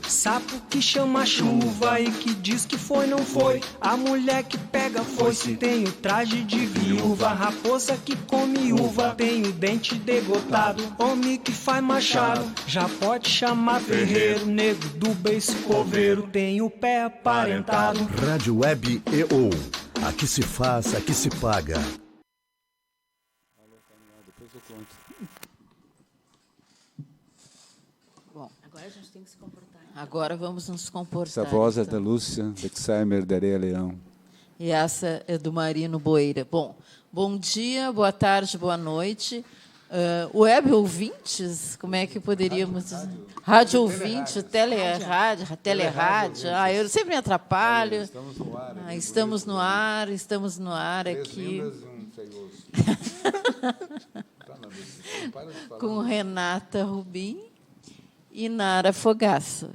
Sapo que chama chuva e que diz que foi, não foi. A mulher que pega foice tem o traje de viúva. Raposa que come uva tem o dente degotado. Homem que faz machado já pode chamar ferreiro. Nego do beiço coveiro tem o pé aparentado. Rádio Web EO. Aqui se faz, aqui se paga. Depois eu conto. Bom, agora a gente tem que se comportar. Agora vamos nos comportar. Essa voz é então. da Lúcia Bexheimer, da Areia Leão. E essa é do Marino Boeira. Bom dia, boa tarde, boa noite. Web ouvintes, como é que poderíamos dizer? Rádio ouvinte, telerádio. Eu sempre me atrapalho. Estamos no ar. Estamos no ar aqui. Com Renata Rubim e Nara Fogaça.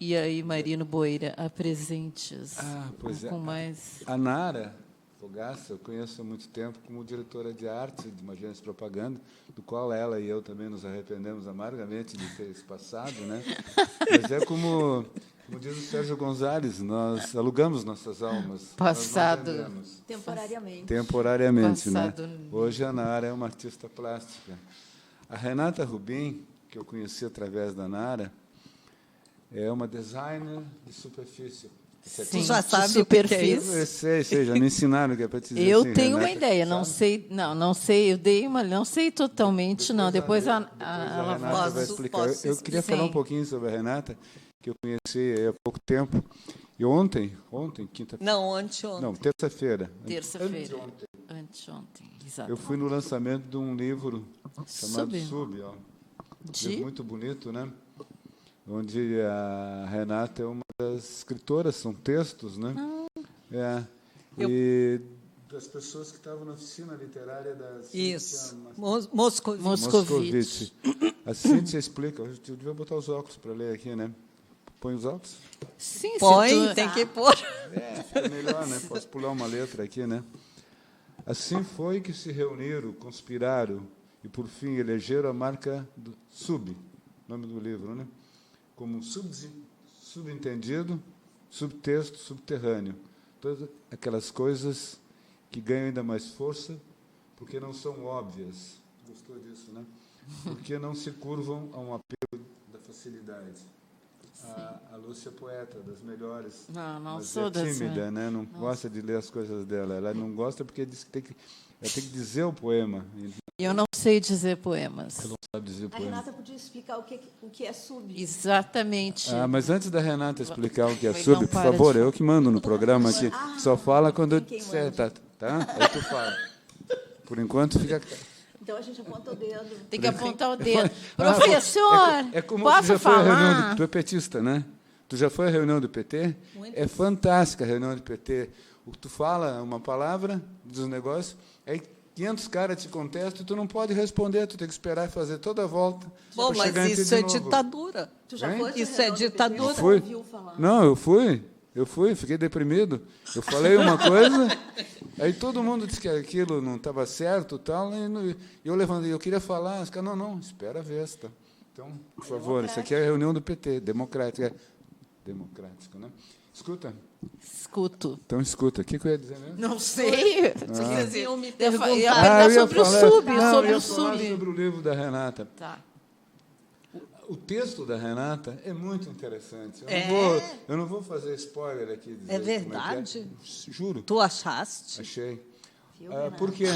E aí, Marino Boeira, apresentes. Pois é. Com mais... A Nara Fogaça eu conheço há muito tempo como diretora de arte de uma agência de propaganda, do qual ela e eu também nos arrependemos amargamente de ter isso passado, né? Mas é como diz o Sérgio Gonzalez, nós alugamos nossas almas. Passado. Temporariamente, Passado. né? Hoje a Nara é uma artista plástica. A Renata Rubim, que eu conheci através da Nara, é uma designer de superfície. Sim, já sabe superfície. Eu sei, já me ensinaram que é para te dizer Eu assim, tenho Renata, uma ideia, não sei, eu dei uma, não sei totalmente, não. Depois ela Renata vai explicar. Eu queria falar um pouquinho sobre a Renata, que eu conheci há pouco tempo. E ontem, quinta-feira. Não, anteontem. Não, terça-feira. Anteontem, exato. Eu fui no lançamento de um livro chamado Sub, ó. De? Muito bonito, né? Onde a Renata é uma das escritoras, são textos, né? E das pessoas que estavam na oficina literária da Isso, Cíntia Moscovitch. A Cíntia explica, eu devia botar os óculos para ler aqui, né? Põe os óculos? Sim, põe, tem que pôr. Fica melhor, né? Posso pular uma letra aqui, né? Assim foi que se reuniram, conspiraram e, por fim, elegeram a marca do Sub, nome do livro, né? Como subentendido, subtexto, subterrâneo. Todas aquelas coisas que ganham ainda mais força porque não são óbvias. Gostou disso, né? Porque não se curvam a um apelo da facilidade. A Lúcia é poeta, das melhores. Não mas sou tímida, né? Não gosta de ler as coisas dela. Ela não gosta porque diz que ela tem que dizer o poema. Eu não sei dizer poemas. Ela não sabe dizer A poema. Renata podia explicar o que é sub. Exatamente. Mas antes da Renata explicar o que é Mas sub, não por para favor, de- eu que mando no programa aqui. Só fala quando eu quem disser, manda. tá? Aí tu fala. Por enquanto, fica... Então a gente aponta o dedo. Tem que apontar o dedo. Professor, É como posso tu já foi à reunião falar? tu é petista, né? Tu já foi à reunião do PT? É fantástica a reunião do PT. Tu fala uma palavra dos negócios, aí 500 caras te contestam e tu não pode responder, tu tem que esperar fazer toda a volta. Bom, pra mas chegar em ti isso de é novo. ditadura. Tu já Hein? foi? Isso é ditadura. Eu Fui. ouviu falar. Não, eu fui, fiquei deprimido. Eu falei uma coisa, aí todo mundo disse que aquilo não estava certo, tal, e eu levantei, eu queria falar, os caras, não, espera a vez, tá? Então, por favor, isso aqui é a reunião do PT, democrática, né? Escuta. Escuto. Então, escuta. O que eu ia dizer mesmo? Não sei. Vocês iam me Eu ia perguntar. perguntar eu ia sobre o falar- sub, não, sobre eu ia o falar sub. sobre o livro da Renata. Tá. O texto da Renata é muito interessante. É? Eu não vou fazer spoiler aqui. Dizer É como que verdade? Juro. Tu achaste? Achei. Por quê?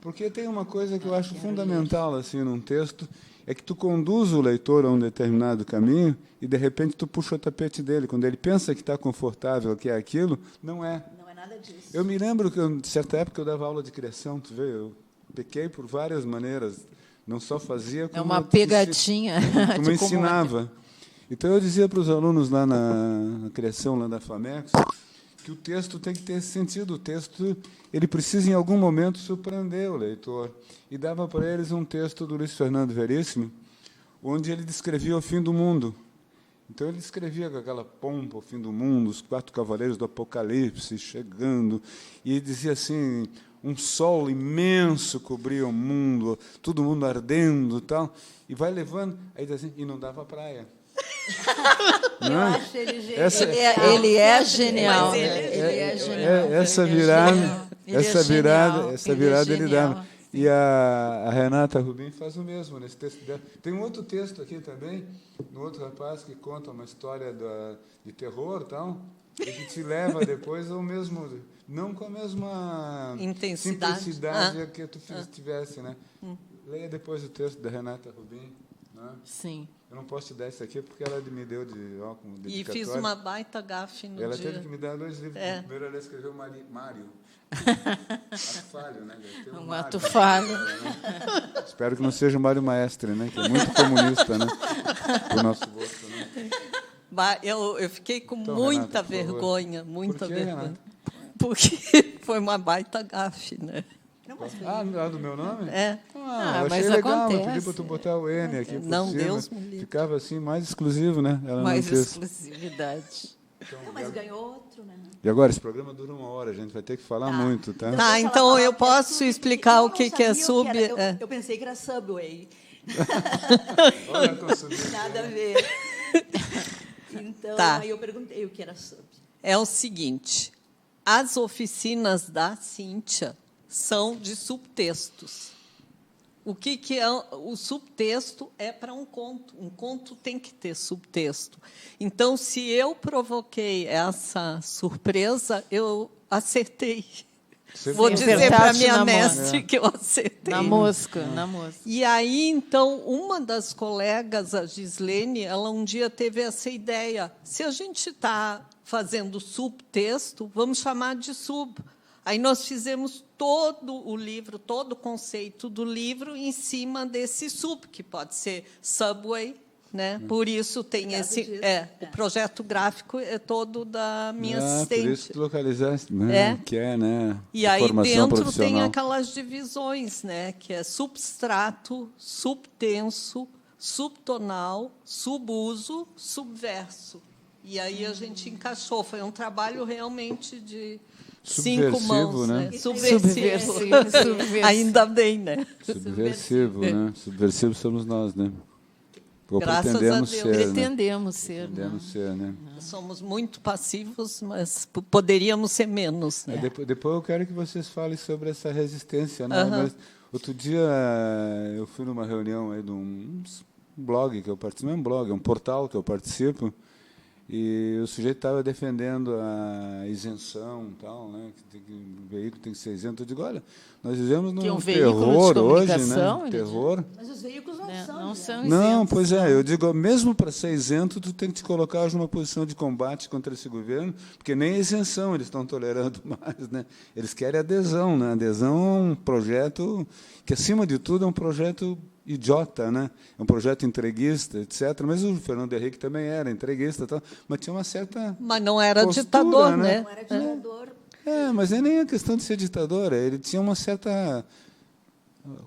Porque tem uma coisa que eu acho fundamental assim num texto, é que tu conduz o leitor a um determinado caminho e, de repente, tu puxa o tapete dele. Quando ele pensa que está confortável, que é aquilo, não é. Não é nada disso. Eu me lembro que, de certa época, eu dava aula de criação, tu vê, eu pequei por várias maneiras. Não só fazia, como... É uma pegadinha. Como ensinava. Então, eu dizia para os alunos lá na criação lá da FAMEX que o texto tem que ter esse sentido. O texto ele precisa, em algum momento, surpreender o leitor. E dava para eles um texto do Luiz Fernando Veríssimo, onde ele descrevia o fim do mundo. Então ele escrevia com aquela pompa, o fim do mundo, os 4 cavaleiros do Apocalipse chegando, e ele dizia assim, um sol imenso cobria o mundo, todo mundo ardendo, tal, e vai levando, aí diz assim, e não dava praia. Eu acho ele genial. Ele é genial. Mas Né? ele- Ele é genial. Essa Ele é virada, genial. Ele é essa genial. virada, essa Ele é virada ele genial. dava. E a Renata Rubim faz o mesmo nesse texto dela. Tem um outro texto aqui também, um outro rapaz que conta uma história de terror, tal, e que te leva depois ao mesmo, não com a mesma Intensidade. simplicidade que tu tivesse, né? Leia depois o texto da Renata Rubim, né? Sim. Eu não posso te dar isso aqui porque ela me deu de óculos E dedicatório. fiz uma baita gafe no Ela dia. teve que me dar 2 livros. É. Primeiro ela escreveu Mário. Ato falho, né? Tem Um Mário. ato falho. Espero que não seja o Mário Maestre, né? Que é muito comunista, né? Pro nosso gosto, né? Eu fiquei com Então, muita Renata, por favor. vergonha, muita Por quê, vergonha. Renata? Porque foi uma baita gafe, né? Ah, do meu nome? É. Ah, eu achei mas legal. acontece. Eu pedi para tu botar o N aqui por Não, cima. Deus me livre. Ficava assim, mais exclusivo, né? Ela Mais não quis. Exclusividade. Não, mas ganhou outro, né? E agora, esse programa dura 1 hora, a gente vai ter que falar muito, tá? Tá, então eu posso explicar o que é Eu sub. não sabia o que era. é. Eu pensei que era Subway. Olha a consumidora. Nada a ver. Então, Tá. aí eu perguntei o que era sub. É o seguinte: as oficinas da Cíntia são de subtextos. O que é o subtexto? É para um conto. Um conto tem que ter subtexto. Então, se eu provoquei essa surpresa, eu acertei. Você Vou viu? dizer para Acertaste minha na mestre que eu acertei. Na mosca, na mosca. E aí, então, uma das colegas, a Gislene, ela um dia teve essa ideia. Se a gente está fazendo subtexto, vamos chamar de sub. Aí nós fizemos todo o livro, todo o conceito do livro em cima desse sub, que pode ser Subway, né? Por isso tem esse... disso. o projeto gráfico é todo da minha Por assistente. isso que localizaste, né? É. Que é, né? E a aí formação dentro tem profissional. aquelas divisões, né, que é substrato, subtenso, subtonal, subuso, subverso. E aí a gente encaixou. Foi um trabalho realmente de 5 Subversivo, mãos, né? né? Subversivo. Subversivo. Ainda bem, né? Subversivo, né? Subversivo somos nós, né? Ou Graças a pretendemos Deus. ser, né? Pretendemos ser. Né? Pretendemos ser, né? Somos muito passivos, mas poderíamos ser menos, né? Depois eu quero que vocês falem sobre essa resistência, né? Aham. Mas outro dia eu fui numa reunião aí de um blog que eu participo, não é um blog, é um portal que eu participo, e o sujeito estava defendendo a isenção e tal, né? O veículo tem que ser isento. Eu digo, olha, nós vivemos Que é um num veículo de terror hoje, comunicação, né? ele Terror. Mas os veículos não Né? são. Não né? são Não, isentos. pois é, eu digo, mesmo para ser isento, tu tem que te colocar numa posição de combate contra esse governo, porque nem a isenção eles estão tolerando mais, né? Eles querem adesão, né? Adesão é um projeto que, acima de tudo, é um projeto idiota, né? É um projeto entreguista, etc. Mas o Fernando Henrique também era entreguista, tal, mas tinha uma certa Mas não era postura, ditador, né? né? Não era ditador. mas é nem a questão de ser ditador, ele tinha uma certa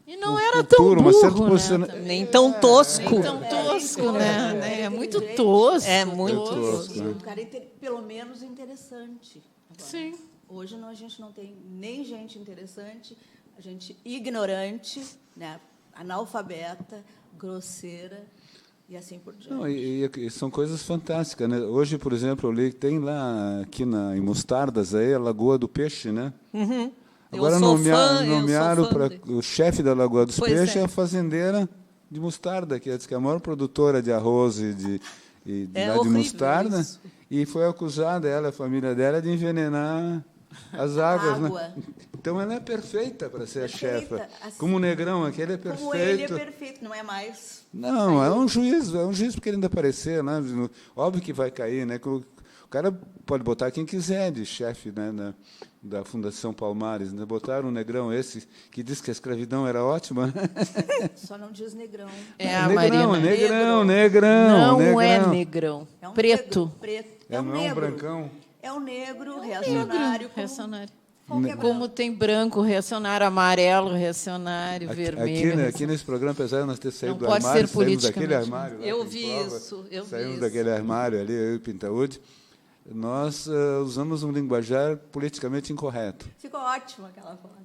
E não era tão cultura, uma certa burro, posiciona- né? Nem tão tosco. Tão tosco, né? É muito tosco. É muito tosco. E um cara, pelo menos, interessante. Agora, Sim. Hoje a gente não tem nem gente interessante, a gente ignorante, né? Analfabeta, grosseira e assim por diante. Não, e são coisas fantásticas, né? Hoje, por exemplo, eu li que tem lá aqui em Mostardas aí a Lagoa do Peixe, né? Uhum. Agora eu sou fã nomearam para dele. o chefe da Lagoa dos Pois Peixes é. a fazendeira de mostarda, que é a maior produtora de arroz e É lá de horrível mostarda, isso. e foi acusada ela, a família dela, de envenenar as águas, Água. né? Então ela é perfeita para ser a Perfeita, chefa. assim, Como o Negrão, aquele é perfeito. Como ele é perfeito, não é mais. Não, é um juízo porque ele ainda aparecer, né? Óbvio que vai cair, né? O cara pode botar quem quiser de chefe, né, da Fundação Palmares, né? Botaram um Negrão esse que disse que a escravidão era ótima, né? Só não diz negrão. É a Negrão, Marina. negrão. Não é negrão. É um Preto. negro, preto. É, não é um negro. brancão. É um negro reacionário. Reacionário. Qual que é Como tem branco reacionário, amarelo reacionário, vermelho. Aqui nesse programa, apesar de nós ter saído Não do pode armário, ser saímos daquele politicamente. armário. Lá, Eu tem vi prova, isso, eu vi saímos isso. daquele armário ali, eu e o Pintaúde, nós usamos um linguajar politicamente incorreto. Ficou ótimo aquela foto.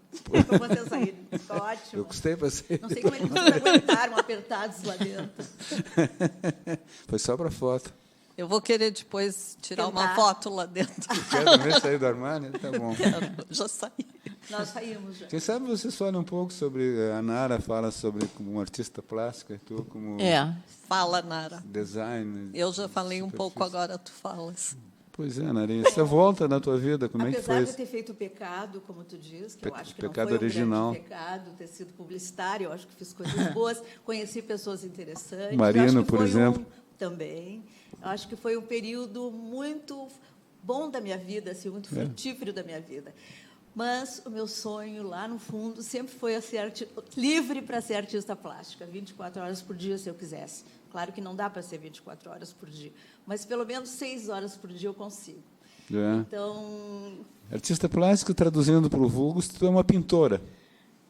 Com vocês saírem. Ficou ótimo. Eu gostei, passei. Não sei como eles não aguentaram apertados lá dentro. Foi só para foto. Eu vou querer depois tirar uma Tentar. foto lá dentro. Quer também sair do armário? Tá bom. Já saí. Nós saímos já. Quem sabe vocês falam um pouco sobre... A Nara fala sobre como um artista plástica, e tu como Fala, Nara. design. Eu já falei um pouco, superfície. agora tu falas. Pois é, Narinha. Essa volta na tua vida, como é que Apesar foi de isso? ter feito o pecado, como tu diz, que eu acho que Pecado não foi original. um grande pecado, ter sido publicitário, eu acho que fiz coisas boas, conheci pessoas interessantes. Marino, eu acho que por foi exemplo. Também. Eu acho que foi um período muito bom da minha vida, assim, muito frutífero da minha vida. Mas o meu sonho, lá no fundo, sempre foi ser livre para ser artista plástica, 24 horas por dia, se eu quisesse. Claro que não dá para ser 24 horas por dia, mas pelo menos 6 horas por dia eu consigo. É. Então, Artista plástico, traduzindo para o vulgo, tu é uma pintora.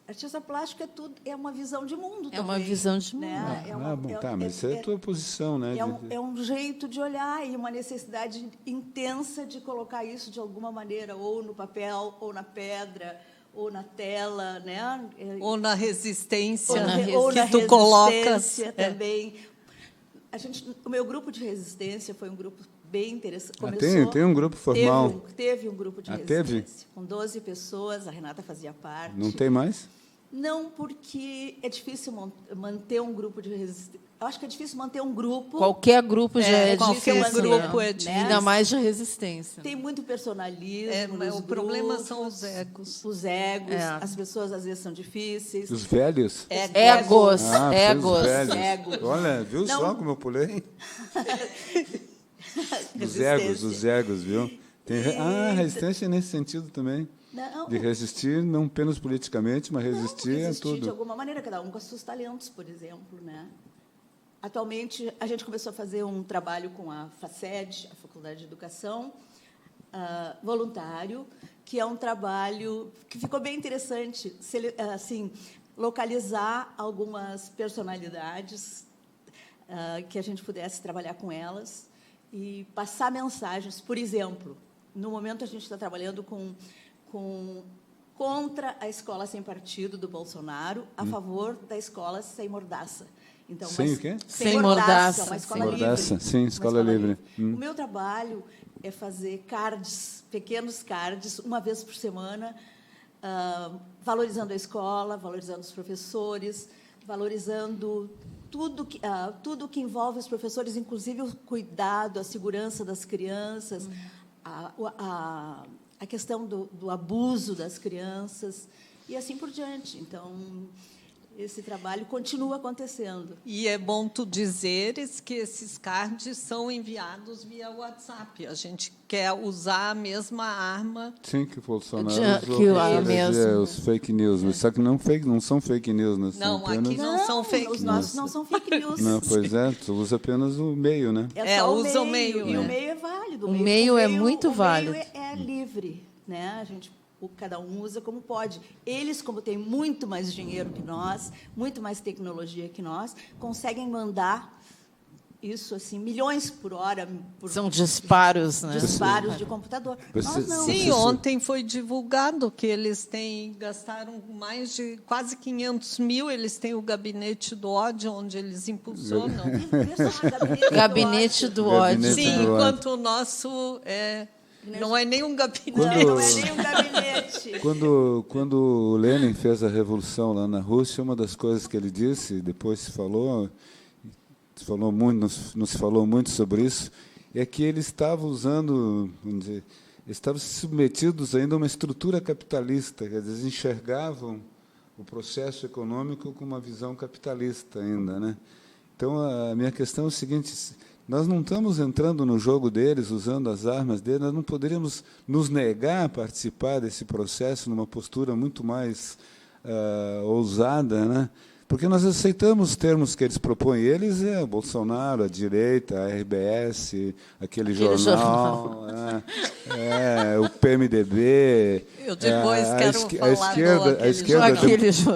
artista plástico é tudo, é uma visão de mundo também. É uma visão de mundo. Né? Bom, tá, mas isso é a tua posição, né? É um jeito de olhar e uma necessidade intensa de colocar isso de alguma maneira, ou no papel, ou na pedra, ou na tela, né? Ou na resistência ou na que tu colocas. resistência também. O meu grupo de resistência foi um grupo bem interessante. Tem um grupo formal. Teve um grupo de teve? resistência, com 12 pessoas, a Renata fazia parte. Não tem mais? Não, porque é difícil manter um grupo de resistência. Eu acho que é difícil manter um grupo. Qualquer grupo já é qualquer difícil, grupo né? é difícil. Ainda mais de resistência. Tem muito personalismo. Mas nos o problema grupos, são os egos. Os egos, É. as pessoas às vezes são difíceis. Os velhos? Egos. Ah, Egos. os velhos. Egos. Olha, viu Não. só como eu pulei? Resistência. Os egos, viu? Resistência nesse sentido também. Não, De resistir, não apenas politicamente, mas resistir a resistir tudo. de alguma maneira, cada um com os seus talentos, por exemplo, né? Atualmente, a gente começou a fazer um trabalho com a FACED, a Faculdade de Educação, voluntário, que é um trabalho que ficou bem interessante, assim, localizar algumas personalidades que a gente pudesse trabalhar com elas e passar mensagens. Por exemplo, no momento a gente está trabalhando contra a escola sem partido do Bolsonaro, a favor da escola sem mordaça. Então, Sem o quê? Sem mordaça. uma escola Sem mordaça, livre. sim, Uma escola livre. O meu trabalho é fazer cards, pequenos cards, uma vez por semana, valorizando a escola, valorizando os professores, valorizando tudo que envolve os professores, inclusive o cuidado, a segurança das crianças, a questão do abuso das crianças e assim por diante. Então, esse trabalho continua acontecendo. E é bom tu dizeres que esses cards são enviados via WhatsApp. A gente quer usar a mesma arma. Sim, que o Bolsonaro usou que para é eleger mesmo. os fake news. Mas só que não são fake news. Né? São Não, apenas... aqui não são fake os news. nossos não são fake news. Não, pois é, tu usa apenas o meio, né? Só usa o meio, E né? o meio é válido. O meio é muito válido. O meio é livre, né? A gente, cada um usa como pode. Eles, como têm muito mais dinheiro que nós, muito mais tecnologia que nós, conseguem mandar isso assim milhões por hora. São disparos, né? Disparos de computador. Nós não. Sim, ontem foi divulgado que eles gastaram mais de quase 500 mil, eles têm o gabinete do ódio, onde eles impulsionam. Gabinete do ódio. Gabinete Sim, do ódio. enquanto o nosso não é nem um gabinete. Não é nem um gabinete. Quando o Lenin fez a revolução lá na Rússia, uma das coisas que ele disse, depois se falou muito, não se falou muito sobre isso, é que ele estava usando, vamos dizer, estavam submetidos ainda a uma estrutura capitalista, quer dizer, eles enxergavam o processo econômico com uma visão capitalista ainda, né? Então, a minha questão é o seguinte: nós não estamos entrando no jogo deles, usando as armas deles, nós não poderíamos nos negar a participar desse processo numa postura muito mais ousada, né? Porque nós aceitamos os termos que eles propõem. Eles o Bolsonaro, a direita, a RBS, aquele jornal. O PMDB. Eu depois quero falar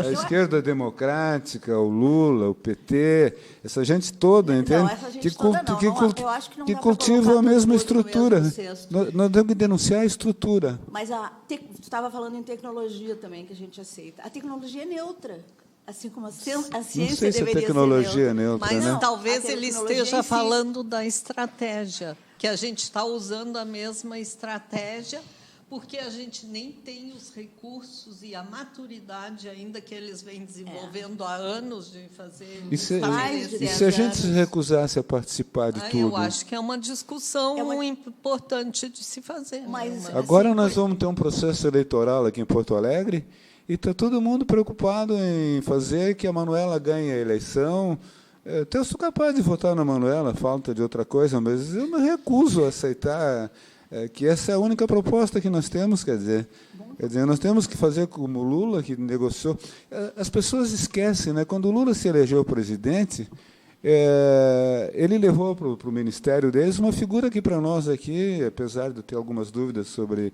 a esquerda democrática, o Lula, o PT, essa gente toda, entende? Não, essa gente toda não. Eu acho que não dá pra cultiva colocar a mesma tudo no estrutura. mesmo cesto. Nós temos que denunciar a estrutura. Mas tu estava falando em tecnologia também, que a gente aceita. A tecnologia é neutra. Assim como a ciência Não sei se a deveria tecnologia ser é neutra, Mas né? talvez A ele tecnologia esteja em si. falando da estratégia, que a gente está usando a mesma estratégia, porque a gente nem tem os recursos e a maturidade ainda que eles vêm desenvolvendo há anos de fazer. E se Mais de a 10 gente se anos. recusasse a participar de tudo? Eu acho que é uma discussão importante de se fazer. Mas, né? Agora nós vamos ter um processo eleitoral aqui em Porto Alegre e está todo mundo preocupado em fazer que a Manuela ganhe a eleição. Eu sou capaz de votar na Manuela, falta de outra coisa, mas eu me recuso a aceitar que essa é a única proposta que nós temos, quer dizer, nós temos que fazer como o Lula, que negociou. As pessoas esquecem, né? Quando o Lula se elegeu presidente, ele levou para o ministério deles uma figura que, para nós aqui, apesar de ter algumas dúvidas sobre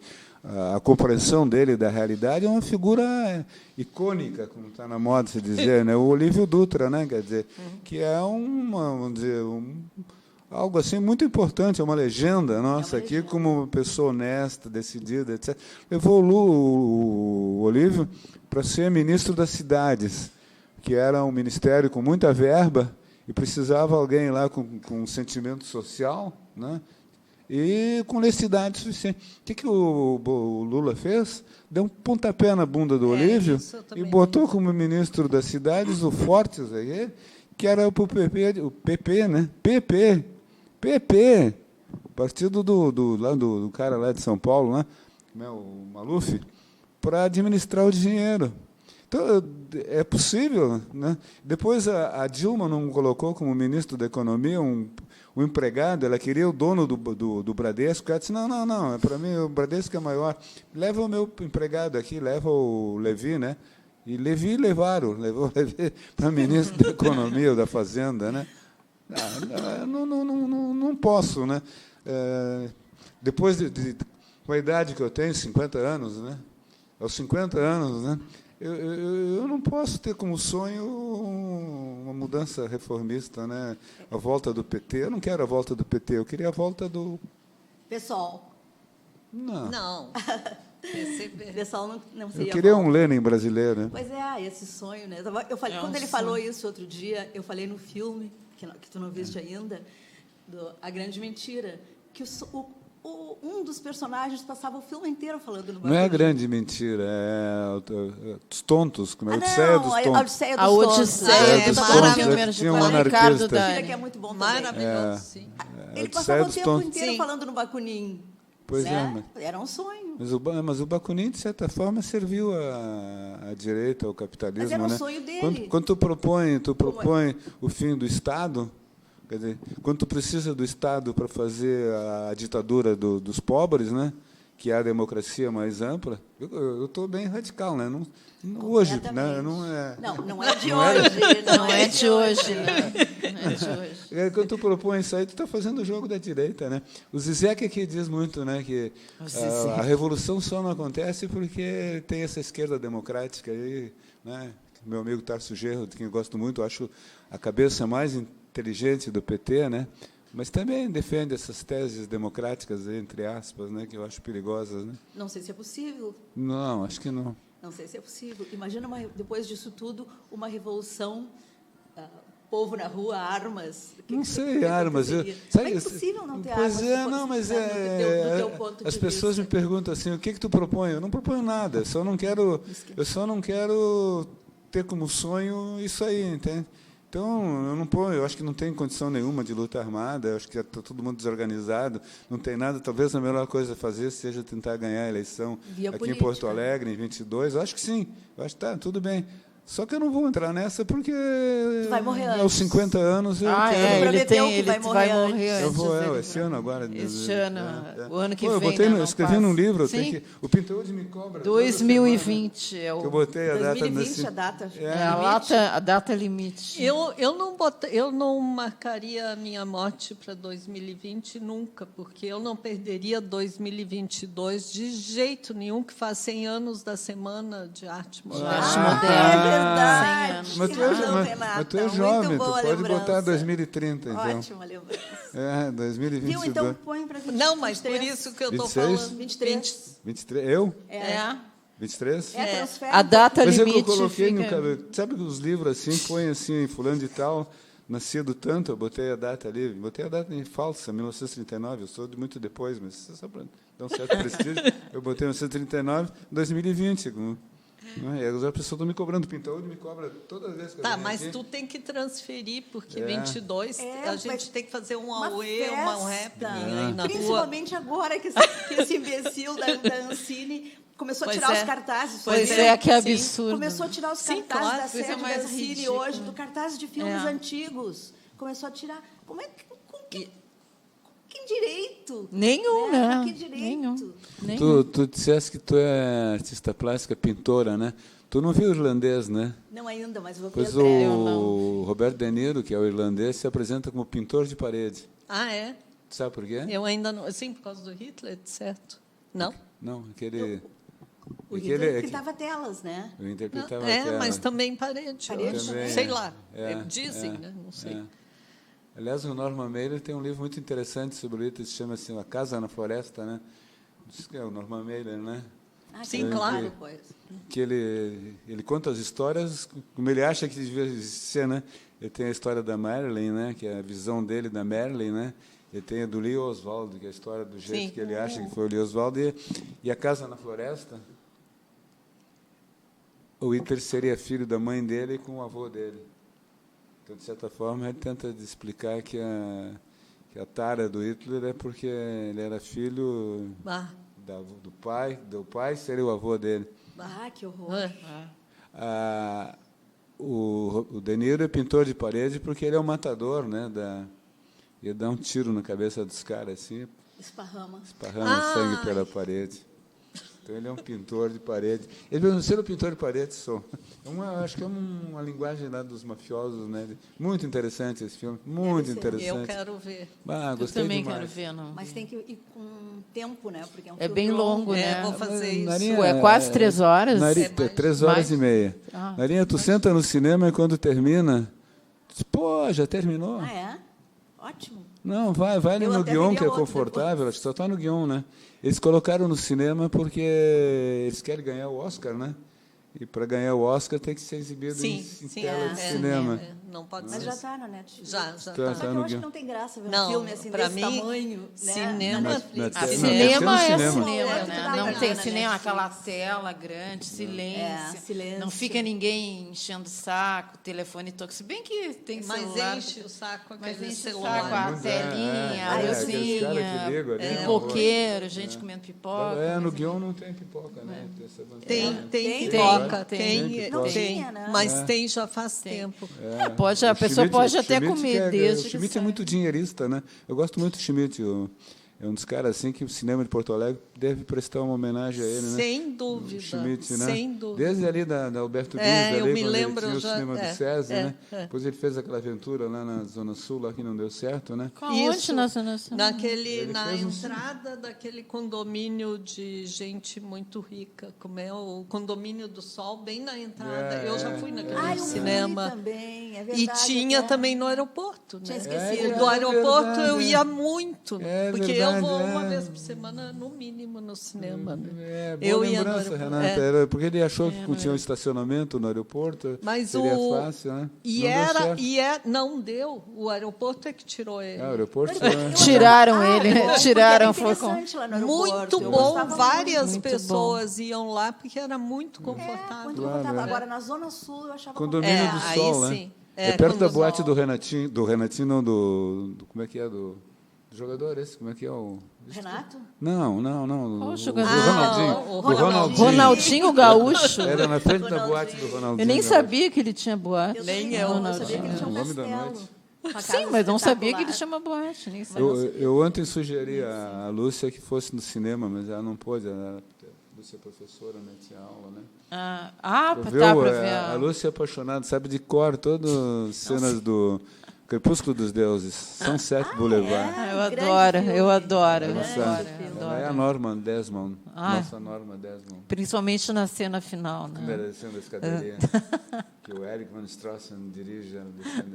a compreensão dele da realidade, é uma figura icônica, como está na moda se dizer, né? O Olívio Dutra, né? Quer dizer, que é vamos dizer, algo assim muito importante, é uma legenda nossa aqui, como uma pessoa honesta, decidida, etc. Levou o Olívio para ser ministro das cidades, que era um ministério com muita verba e precisava alguém lá com um sentimento social, né? E com honestidade suficiente. O que o Lula fez? Deu um pontapé na bunda do Olívio e botou como ministro das cidades o Fortes, aí, que era o PP, né? PP, o partido do cara lá de São Paulo, né? O Maluf, para administrar o dinheiro. Então, é possível, né? Depois a Dilma não colocou como ministro da Economia um empregado, ela queria o dono do Bradesco, ela disse, não, para mim o Bradesco é maior, leva o meu empregado aqui, leva o Levi, né? E levou o Levi para ministro da Economia ou da Fazenda, né? Não posso, né? Depois com a idade que eu tenho, 50 anos, né? Aos 50 anos, né? Eu não posso ter como sonho uma mudança reformista, né? A volta do PT. Eu não quero a volta do PT, eu queria a volta do Pessoal. Não. Pessoal não seria. Eu queria bom. um Lenin brasileiro, né? Pois esse sonho, né? Eu falei, quando ele falou isso outro dia, eu falei no filme, que tu não viste ainda, A Grande Mentira, que um dos personagens passava o filme inteiro falando no Não é a grande mentira, os tontos, como é a Odisseia dos Tontos. A Odisseia A dos Odisseia Tontos. dos Tontos. Tinha um anarquista. Que é muito bom também. Maravilhoso, sim. Ele Odisseia passava o dos tempo Tontos. inteiro falando no Bakunin. Pois né? Era um sonho. Mas o Bakunin, de certa forma, serviu à direita, ao capitalismo. Mas era um né? sonho dele. Quando tu propõe o fim do Estado, quer dizer, quando tu precisa do Estado para fazer a ditadura dos pobres, né? Que é a democracia mais ampla, eu estou bem radical, né? Hoje, né? Não é de hoje. Não é de hoje, né? Não é de hoje. Quando tu propõe isso aí, tu está fazendo o jogo da direita, né? O Zizek aqui diz muito, né, que a revolução só não acontece porque tem essa esquerda democrática aí, né? Meu amigo Tarso Genro, de quem eu gosto muito, acho a cabeça mais inteligente do PT, né? Mas também defende essas teses democráticas, entre aspas, né, que eu acho perigosas, né? Não sei se é possível. Não, acho que não. Não sei se é possível. Imagina, depois disso tudo, uma revolução, povo na rua, armas. Não sei, armas. É impossível não ter armas. Pois é, não, mas as pessoas me perguntam assim, o que tu propõe? Eu não proponho nada, eu só não quero ter como sonho isso aí, entende? Então, eu acho que não tem condição nenhuma de luta armada, eu acho que está todo mundo desorganizado, não tem nada, talvez a melhor coisa a fazer seja tentar ganhar a eleição aqui em Porto Alegre, em 22, eu acho que sim, eu acho que está tudo bem. Só que eu não vou entrar nessa porque Tu vai morrer aos antes. 50 anos eu Ah, quero. é, ele prometeu tem, que ele vai vai morrer morrer Eu antes. vou, ele- esse ano agora. Este ano, o ano que Pô, eu vem, botei né, eu não escrevi passa. num livro, Sim. o pintor de me cobra. toda 2020 é semana, que eu o... botei a data 2020 a data. a data limite. Eu não marcaria a minha morte para 2020 nunca, porque eu não perderia 2022 de jeito nenhum, que faz 100 anos da Semana de Arte Moderna. Arte É moderna. verdade. 100 Mas tu é, Tem razão, mas Renata. tu é Muito jovem, tu boa pode lembrança. botar 2030, então. Ótima lembrança. É, Viu? 2022. Então põe para 23. Não, mas por isso que eu estou 26? falando. 23. 23, eu? É. 23? É, transfere. A data Mas eu limite coloquei no fica... cabelo. Sabe que os livros assim, põem assim, fulano de tal, nascido tanto, eu botei a data ali, botei a data em falsa, 1939, eu sou de muito depois, mas só para dar um certo prestígio, eu botei 1939, 2020. E agora a pessoa está me cobrando, pintor me cobra todas as vezes que eu Tá, venho mas aqui. tu tem que transferir, porque É. 22 É, a mas gente tem que fazer um uma auê, um festa. happening aí na rua. Principalmente agora que esse imbecil da Ancine começou a Pois tirar é. os cartazes. Pois tu Pois viu? é, que Sim. absurdo. Começou a tirar os Sim, cartazes claro, da isso é sede da mais Ancine ridículo. hoje, do cartaz de filmes É. antigos. Começou a tirar. Como é que... Com que direito? Nenhum, né? né? Com que direito? Nenhum. Tu disseste que tu é artista plástica, pintora, né? Tu não viu o irlandês, né? Não ainda, mas vou ver Pois breve. o Roberto De Niro, que é o irlandês, se apresenta como pintor de parede. Ah, é? Tu sabe por quê? Eu ainda não. Sim, por causa do Hitler, certo? Não? Não, aquele... O aquele Hitler pintava telas, né? eu interpretava É, aquela- mas também parede. eu Parede acho. também. Sei lá. É, Dizem, é, né? Não sei. é. Aliás, o Norman Mailer tem um livro muito interessante sobre o Hitler, se chama assim, A Casa na Floresta, né? Diz que é o Norman Mailer, né? Ah, Sim, que claro. depois. Que ele conta as histórias como ele acha que devia ser, né? Ele tem a história da Marilyn, né? Que é a visão dele da Marilyn, né? Ele tem a do Lee Oswald, que é a história do jeito Sim. que ele acha que foi o Lee Oswald. E A Casa na Floresta, o Hitler seria filho da mãe dele com o avô dele. Então, de certa forma, ele tenta explicar que a tara do Hitler é porque ele era filho Ah, do pai seria o avô dele. Ah, que horror. ah. O De Niro é pintor de parede porque ele é um matador, né? Ele dá um tiro na cabeça dos caras assim, Esparrama. esparrama sangue pela parede. Então ele é um pintor de parede. Ele perguntou, ser um pintor de parede, sou. Acho que é uma linguagem lá dos mafiosos, né? Muito interessante esse filme, muito ser. interessante. Eu quero ver. Ah, Eu gostei também demais. quero ver, não. Mas tem que ir com tempo, né? Porque é um É filme bem longo, É, né? vou fazer isso. Narinha, Ué, quase 3 horas? Narinha, É mais. 3 horas Mais? e meia. Ah. Narinha, tu senta no cinema e quando termina, diz, pô, já terminou? Ah, é? Ótimo. Não, vai ali Eu no até guion, veria que é outro confortável, acho que só está no guion, né? Eles colocaram no cinema porque eles querem ganhar o Oscar, né? E para ganhar o Oscar tem que ser exibido Sim, em sim, tela de cinema. não pode Mas ser. já está na Netflix. Já Tá, Só tá que eu no acho que guion. não tem graça ver um Não, filme assim pra desse mim, tamanho, né? cinema- Na Netflix. Na- Cinema no é cinema. cinema, É, né? tudo Não bem, tem na cinema, Netflix. aquela tela grande, silêncio. silêncio. Não fica ninguém enchendo o saco, telefone toca. Se bem que tem Mas celular. enche o saco Mas aquele enche o celular. saco, a Muito, telinha, a aqueles caras que luzinha, ligam ali, pipoqueiro, gente comendo pipoca. No mas- guion não tem pipoca, né? Tem essa vantagem. Tem Tem, pipoca, tem. tem, Não tem. tinha, né? Mas tem já faz tempo. Pode, a O pessoa Schmidt- pode até Schmidt comer o desde que Schmidt é saia. muito dinheirista, né? Eu gosto muito do Schmidt. É um dos caras assim que o cinema de Porto Alegre deve prestar uma homenagem a ele, né? Sem dúvida. O Schmidt, né? Sem dúvida. Desde ali da Alberto Guiz, É, eu ali, me quando lembro ele tinha o já, cinema é, do César, é, né? é. Depois ele fez aquela aventura lá na Zona Sul, lá que não deu certo, né? Onde Isso, na Zona Sul? na fez um- entrada daquele condomínio de gente muito rica, como é o Condomínio do Sol, bem na entrada. Eu já fui naquele Ah, eu cinema. fui também, é E verdade. tinha até. também no aeroporto. Tinha Né? esquecido. O do aeroporto verdade, eu ia muito, É porque verdade, eu vou é. uma vez por semana, no mínimo, no cinema. Né? É, boa Eu ia no lembrança, aeroporto. Renata. É. Era porque ele achou que tinha um estacionamento no aeroporto, Mas seria o- fácil, né? E Não deu certo. não deu. O aeroporto é que tirou ele. Ah, o aeroporto... Tiraram Ah, ele, bom, porque tiraram, era foi com... interessante lá no aeroporto. Muito Eu bom, gostava várias muito pessoas iam lá porque era muito muito. confortável. Muito Claro, confortável. é. Agora, na Zona Sul, eu achava Condomínio É, do aí Sol, né? sim. É perto da quando- boate do Renatinho, não, do como é que é, do jogador esse, como é que é o... Renato? Não. Qual O jogador? Ronaldinho. o Ronaldinho. Ronaldinho Gaúcho. Era na frente da boate do Ronaldinho. Eu nem sabia que ele tinha boate. Nem eu. eu. Eu sabia que ele tinha um Nome da castelo. noite. Uma casa Sim, mas não sabia que ele espetacular. tinha uma boate. Nem sabia. Eu ontem sugeri a Lúcia que fosse no cinema, mas ela não pôde. A Lúcia é professora, né? Tinha aula, né? Tá, Viu? para ver A Lúcia é apaixonada, sabe de cor todas as cenas do Crepúsculo dos Deuses, Sunset Boulevard. Eu adoro. Ela é a Norma Desmond, nossa Norma Desmond. Principalmente na cena final, né? Descendo a escadaria, que o Eric Van Strassen dirige.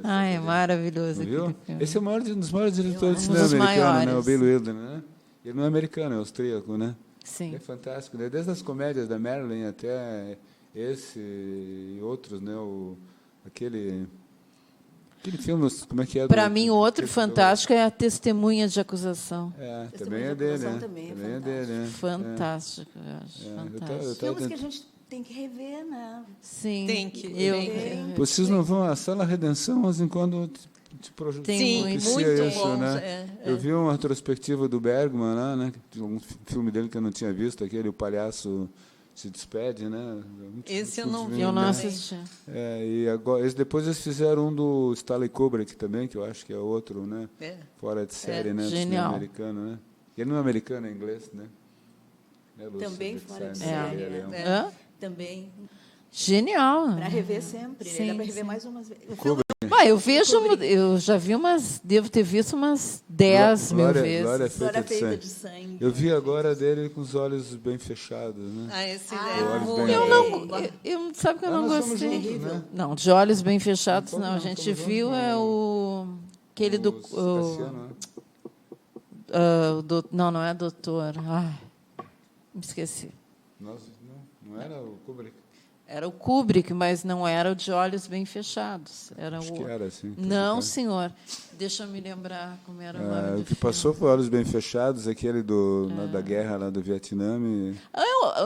É maravilhoso. Viu? aquele filme. Esse é um dos maiores diretores de Um cinema dos americano, né? O maiores. Bill Wilder, né? Ele não é americano, é austríaco, né? Sim. Ele é fantástico, né? Desde as comédias da Marilyn até esse e outros, né? Aquele filme, como é que é? Para mim, o outro fantástico é a Testemunha de Acusação. Também é dele, né? Também é Também é dele, né? Fantástico, eu acho. Fantástico. Filmes que a gente tem que rever, né? Sim. Tem que- Eu, tem Vocês não vão à Sala Redenção, mas enquanto te Tem Sim, propicia muito isso, bom. né? Eu vi uma retrospectiva do Bergman lá, né? Um filme dele que eu não tinha visto, aquele O Palhaço se Despede, né? Esse eu não vi. eu não Também. assisti. E agora, depois eles fizeram um do Stanley Kubrick também, que eu acho que é outro, né? Fora de série, né? Do cinema Genial. americano, né? Ele não é americano, é inglês, né? Lúcia, Também que fora de sai, série, ele é um- né? Hã? Também. Genial. Para rever sempre. Sim, Dá para rever sim. mais umas vezes. Eu já vi devo ter visto umas 10 mil vezes. Glória História feita feita de de sangue. sangue. Eu vi agora dele com os olhos bem fechados, né? Esse olhos é bem- Eu muito. não, sabe que eu não nós somos gostei. juntos, né? Não, de olhos bem fechados, Como não. A não? gente Somos viu juntos, aquele do, Cassiano, né? não é doutor. Ai, me esqueci. Não era o Kubrick? Era o Kubrick, mas não era o de olhos bem fechados. Era Acho o que era assim. Não, senhor. Deixa eu me lembrar como era o nome do O que filme. passou foi Olhos Bem Fechados, aquele da guerra lá do Vietnã.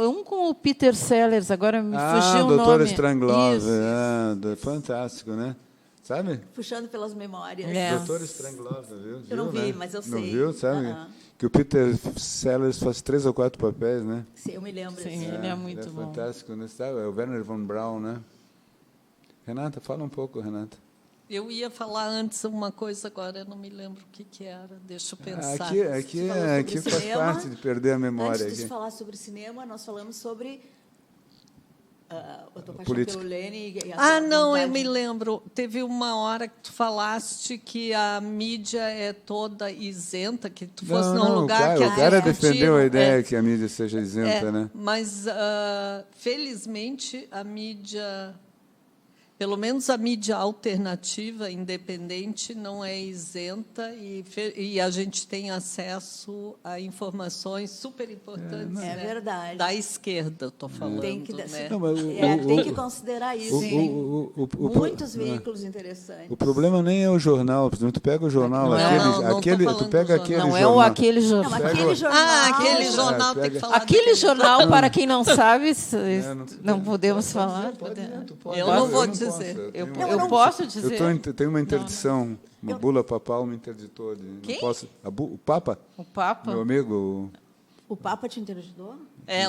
Um com o Peter Sellers, agora me fugiu o nome. Doutor Strangelove. Isso. Fantástico, né? Sabe? Puxando pelas memórias. Doutor Strangelove, viu? Eu não Viu, vi, né? mas eu Não sei. viu, sabe? Aham. Que o Peter Sellers faz 3 ou 4 papéis, né? Sim, eu me lembro. Sim, assim. ele é muito Ele é bom. fantástico, né? Sabe? É o Werner von Braun, né? Renata, fala um pouco, Renata. Eu ia falar antes uma coisa, agora eu não me lembro o que era. Deixa eu pensar. Aqui falou sobre faz cinema. parte de perder a memória. Antes de Aqui. falar sobre cinema, nós falamos sobre a tua paixão Política. pelo Lênin. E a Ah, tua não, eu vontade. me lembro. Teve uma hora que tu falaste que a mídia é toda isenta, que tu fosse num lugar que o cara discutiram, defendeu a ideia que a mídia seja isenta, né? Mas, felizmente, a mídia, pelo menos a mídia alternativa, independente, não é isenta e a gente tem acesso a informações super importantes. É verdade. Da esquerda, estou falando. Tem que, né? Não, mas tem que considerar isso. Muitos veículos interessantes. O problema nem é o jornal, por exemplo, tu pega o jornal, Não, aquele, não tô aquele, falando tu pega do aquele jornal. Não jornal. é aquele jornal. Não, aquele jornal. Aquele jornal tem que falar. Aquele jornal, para quem não sabe, não podemos falar. Eu não vou posso, dizer. Eu posso dizer. Eu tenho uma interdição, uma bula papal me interditou. Quem? Não posso, o Papa, O Papa? meu amigo, O Papa te interditou?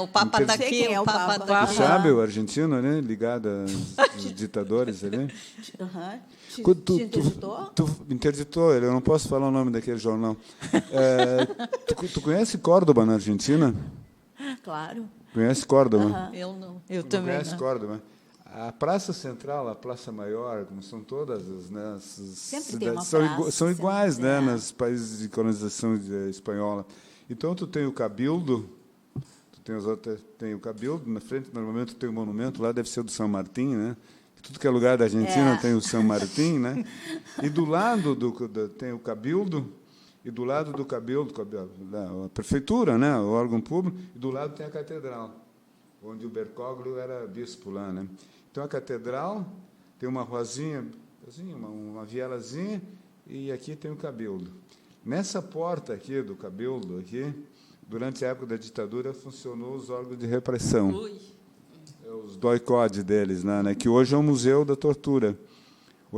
O Papa Não sei daqui, quem é o o Papa Papa. daqui. tu sabe, o argentino, né, ligado aos ditadores ali. Aham. Te Tu interditou? interditou ele, eu não posso falar o nome daquele jornal. Tu conhece Córdoba na Argentina? Claro. Conhece Córdoba? Eu não. Eu Não também. conhece Não. Córdoba? A Praça Central, a Praça Maior, como são todas as, né, Sempre tem uma são praça, iguais, sempre, né, é. nos países de colonização espanhola. Então tu tem o Cabildo, tem o Cabildo na frente, normalmente tem o monumento lá, deve ser do São Martim, né? Tudo que é lugar da Argentina tem o São Martim, né? E do lado tem o Cabildo. E do lado do Cabildo, a prefeitura, né, o órgão público, e do lado tem a catedral, onde o Bergoglio era bispo lá, né? Então a catedral tem uma ruazinha, uma vielazinha, e aqui tem o Cabildo. Nessa porta aqui do Cabildo aqui, durante a época da ditadura funcionou os órgãos de repressão. Os doicode deles, né, que hoje é o Museu da Tortura.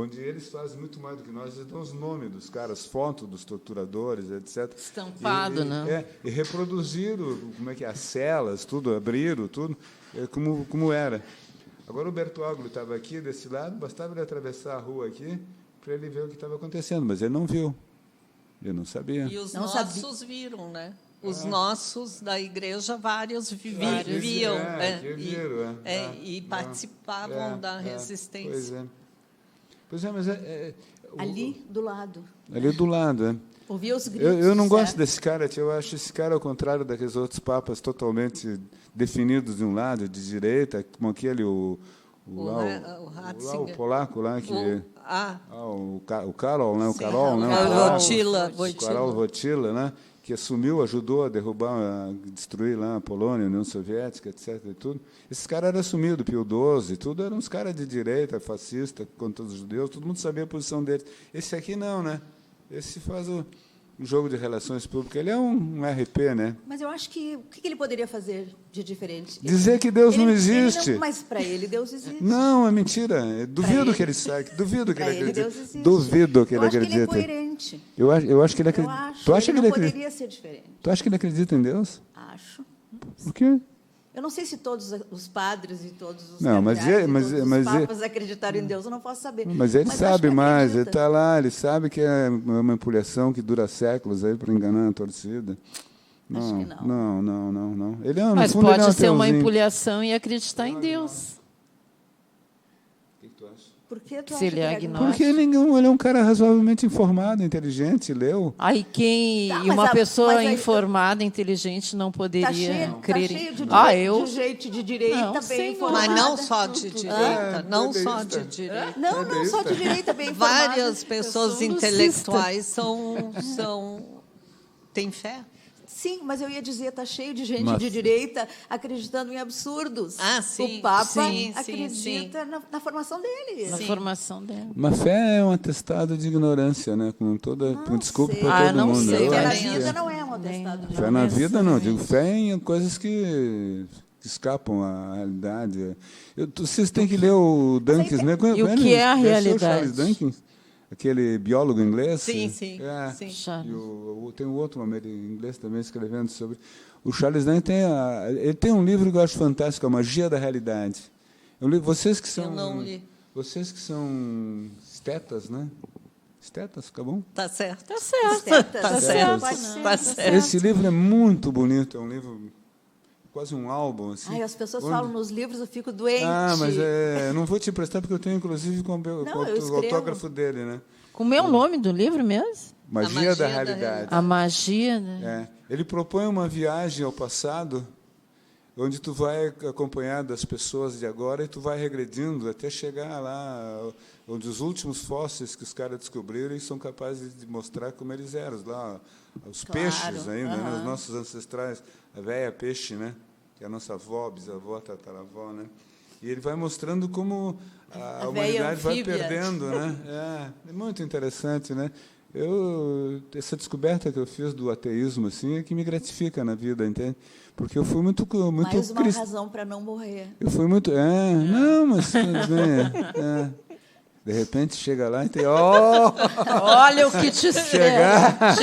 onde eles fazem muito mais do que nós, eles dão os nomes dos caras, fotos dos torturadores, etc. Estampado, né? E reproduziram como é que é, as celas, tudo, abriram, tudo, como era. Agora o Bertuágulo estava aqui, desse lado, bastava ele atravessar a rua aqui para ele ver o que estava acontecendo, mas ele não viu. Ele não sabia. E os Não nossos viram, né? Os nossos da igreja, vários viam, e participavam da resistência. Pois é, mas Ali do lado. ali do lado, é. Ouvia os gritos. Eu não gosto certo? desse cara, eu acho esse cara, ao contrário daqueles outros papas totalmente definidos de um lado, de direita, como aquele, o Ratzinger. polaco lá, que... o Karol, né? O Sim, Karol, né? O Karol Wojtyla, né? Que assumiu, ajudou a derrubar, a destruir lá a Polônia, a União Soviética, etc. E tudo. Esses caras eram assumidos, Pio XII, tudo eram uns caras de direita, fascista, contra os judeus, todo mundo sabia a posição deles. Esse aqui não, né? Esse faz o jogo de relações públicas. Ele é um RP, né? Mas eu acho que o que ele poderia fazer de diferente? Dizer que Deus não existe. Mas para ele Deus existe. Não, é mentira. Duvido que ele saiba. Duvido que Pra ele ele, acredite. Deus existe. Duvido que ele Eu acho que ele é acredite. coerente. Eu acho que ele acredita. Eu acho. Tu acha que ele ele não acredita? poderia ser diferente. Tu acha que ele acredita em Deus? Acho. Por quê? Eu não sei se todos os padres e todos os Não, mas cardeais ele- e mas- todos mas os ele- papas acreditaram em Deus, eu não posso saber. Mas ele eu acho sabe que mais, ele acredita. está lá, ele sabe que é uma manipulação que dura séculos aí para enganar a torcida. Acho que não. Não. Ele é, no Mas fundo, ele é um pode ser uma ateuzinho. empulhação e acreditar em Deus. O que tu acha? Por que tu Se acha ele que é ele agnóstico. Porque ele é um cara razoavelmente informado, inteligente, leu. Aí Tá, e mas uma a- pessoa mas aí- informada, inteligente, não poderia Tá cheio, crer tá em... cheio de, eu... de gente de direita, Não, bem senhor. informada. Mas não só de direita, não só plebeísta. de direita. Não só de direita, bem informada. Várias pessoas sou intelectuais têm fé. Sim, mas eu ia dizer, está cheio de gente Mas- de direita acreditando em absurdos. Ah, sim, O Papa sim, acredita na formação dele. Na formação dela. Mas fé é um atestado de ignorância, né? Com desculpa sei. para todo não mundo. sei, Eu Fé na acho que vida é. não é um atestado de Fé na Não vida, não. necessariamente. Digo fé em coisas que escapam à realidade. Vocês têm que ler o Dawkins, né? E o que é a Conhece o realidade? Charles Dawkins? Aquele biólogo inglês? Sim, sim, É. sim. Charles. E tem um outro homem inglês também escrevendo sobre. O Charles Dawkins ele tem um livro que eu acho fantástico, A Magia da Realidade. Vocês que são. Eu não li. Vocês que são estetas, né? Estetas, fica bom? Tá certo. Tá certo. Certas, Tá pode certo. ser. Tá certo. Esse livro é muito bonito, é um livro quase um álbum assim. Ai, as pessoas onde- falam nos livros, eu fico doente. mas eu não vou te emprestar porque eu tenho inclusive com eu o escrevo. autógrafo dele, né? Como é o nome do livro mesmo? Magia da Realidade. A magia, né? Ele propõe uma viagem ao passado, onde tu vai acompanhar das pessoas de agora e tu vai regredindo até chegar lá, onde os últimos fósseis que os caras descobriram e são capazes de mostrar como eles eram. Lá, os Claro, peixes ainda, né? Os aham. nossos ancestrais, a velha peixe, né? Que é a nossa avó, bisavó, tataravó, né? E ele vai mostrando como a A humanidade véia vai anfíbia. perdendo, né? É muito interessante, né? Essa descoberta que eu fiz do ateísmo assim é que me gratifica na vida, entende? Porque eu fui muito Mais uma cristão. razão para não morrer. Eu fui muito, não, mas tudo bem. De repente chega lá e tem, Olha o que te espera.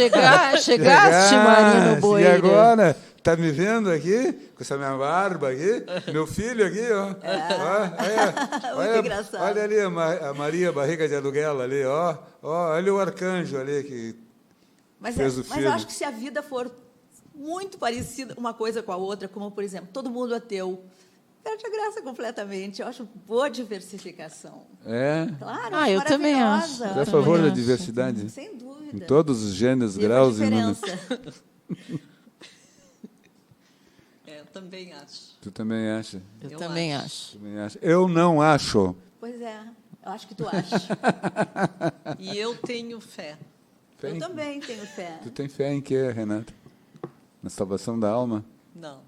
Chegaste, Marino E Boeira. agora, tá me vendo aqui com essa minha barba aqui, meu filho aqui, ó. Muito engraçado. Olha ali a Maria Barriga de Aluguel ali, ó. Olha o arcanjo ali que Mas, fez o mas filho. eu acho que se a vida for muito parecida uma coisa com a outra, como, por exemplo, todo mundo ateu, perde a graça completamente. Eu acho boa diversificação. É. Claro, Eu também acho. Você é a Eu favor também da acho. diversidade? Sem Em dúvida. todos os gêneros, Viva a graus e números. diferença. Eu também acho. Tu também acha? Eu também acho. Também acha? Eu não acho. Pois é, eu acho que tu acha. E eu tenho fé. Fé Eu em- também tenho fé. Tu tem fé em quê, Renata? Na salvação da alma? Não.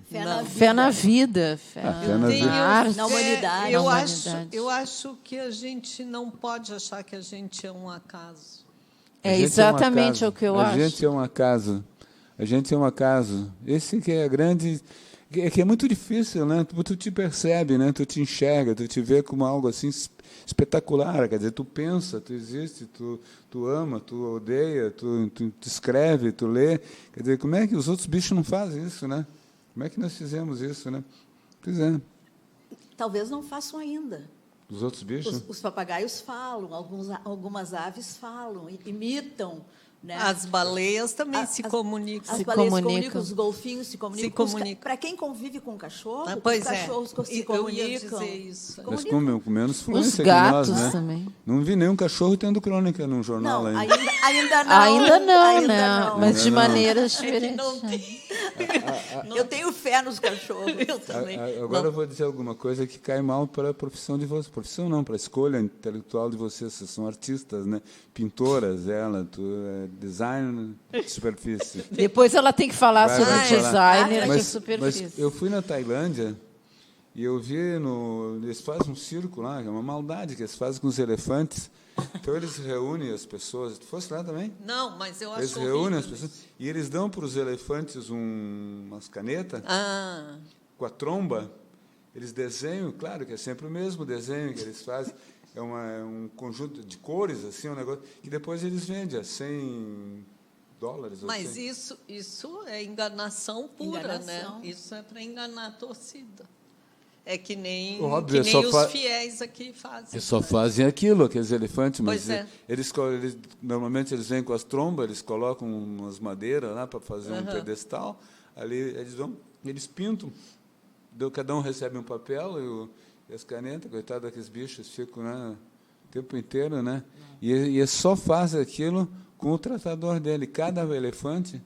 Fé Não. na vida. Fé na vida. Fé fé na vida. na arte. Na humanidade. Eu, Na acho, humanidade. eu acho que a gente não pode achar que a gente é um acaso. A É gente exatamente um o que eu acaso. acho. A gente é um acaso. A gente é um acaso. Esse que é a grande... que é muito difícil, né? Tu te percebe, né? Tu te enxerga, tu te vê como algo assim espetacular. Quer dizer, tu pensa, tu existe, tu ama, tu odeia, tu escreve, tu lê. Quer dizer, como é que os outros bichos não fazem isso, né? Como é que nós fizemos isso, né? Pois é. Talvez não façam ainda. Os outros bichos? Os papagaios falam, algumas aves falam, imitam. Né? As baleias também se comunicam. As baleias se comunicam, os golfinhos se comunicam. comunicam. Para quem convive com cachorro, Pois os cachorros se comunicam. Eu ia dizer isso. Mas com menos fluência Os gatos que nós, né? também. Não vi nenhum cachorro tendo crônica num jornal Não, ainda. ainda não. Ainda não, ainda né? não. Mas de Ainda não. maneiras diferentes. Não tem. Eu tenho fé nos cachorros. Eu também. Agora eu vou dizer alguma coisa que cai mal para a profissão de vocês. Profissão não, para a escolha intelectual de vocês. Vocês são artistas, né? Pintoras, tu é design de superfície. Depois ela tem que falar sobre o designer de Mas superfície. eu fui na Tailândia e eu vi eles fazem um circo lá, que é uma maldade que eles fazem com os elefantes. Então eles reúnem as pessoas. Tu fosse lá também? Não, mas eu acho Eles reúnem as pessoas e eles dão para os elefantes umas canetas com a tromba. Eles desenham, claro que é sempre o mesmo desenho que eles fazem. É um conjunto de cores, assim, um negócio que depois eles vendem a $100. Mas assim. isso é enganação pura, Enganação. né? Isso é para enganar a torcida. É que nem, Óbvio, que só nem os fiéis aqui fazem. Eles só fazem aquilo, aqueles elefantes, mas Pois é. normalmente eles vêm com as trombas, eles colocam umas madeiras lá para fazer um pedestal, ali eles pintam, cada um recebe um papel e as canetas, coitado daqueles bichos, ficam, né, o tempo inteiro, né? E só faz aquilo com o tratador dele. Cada elefante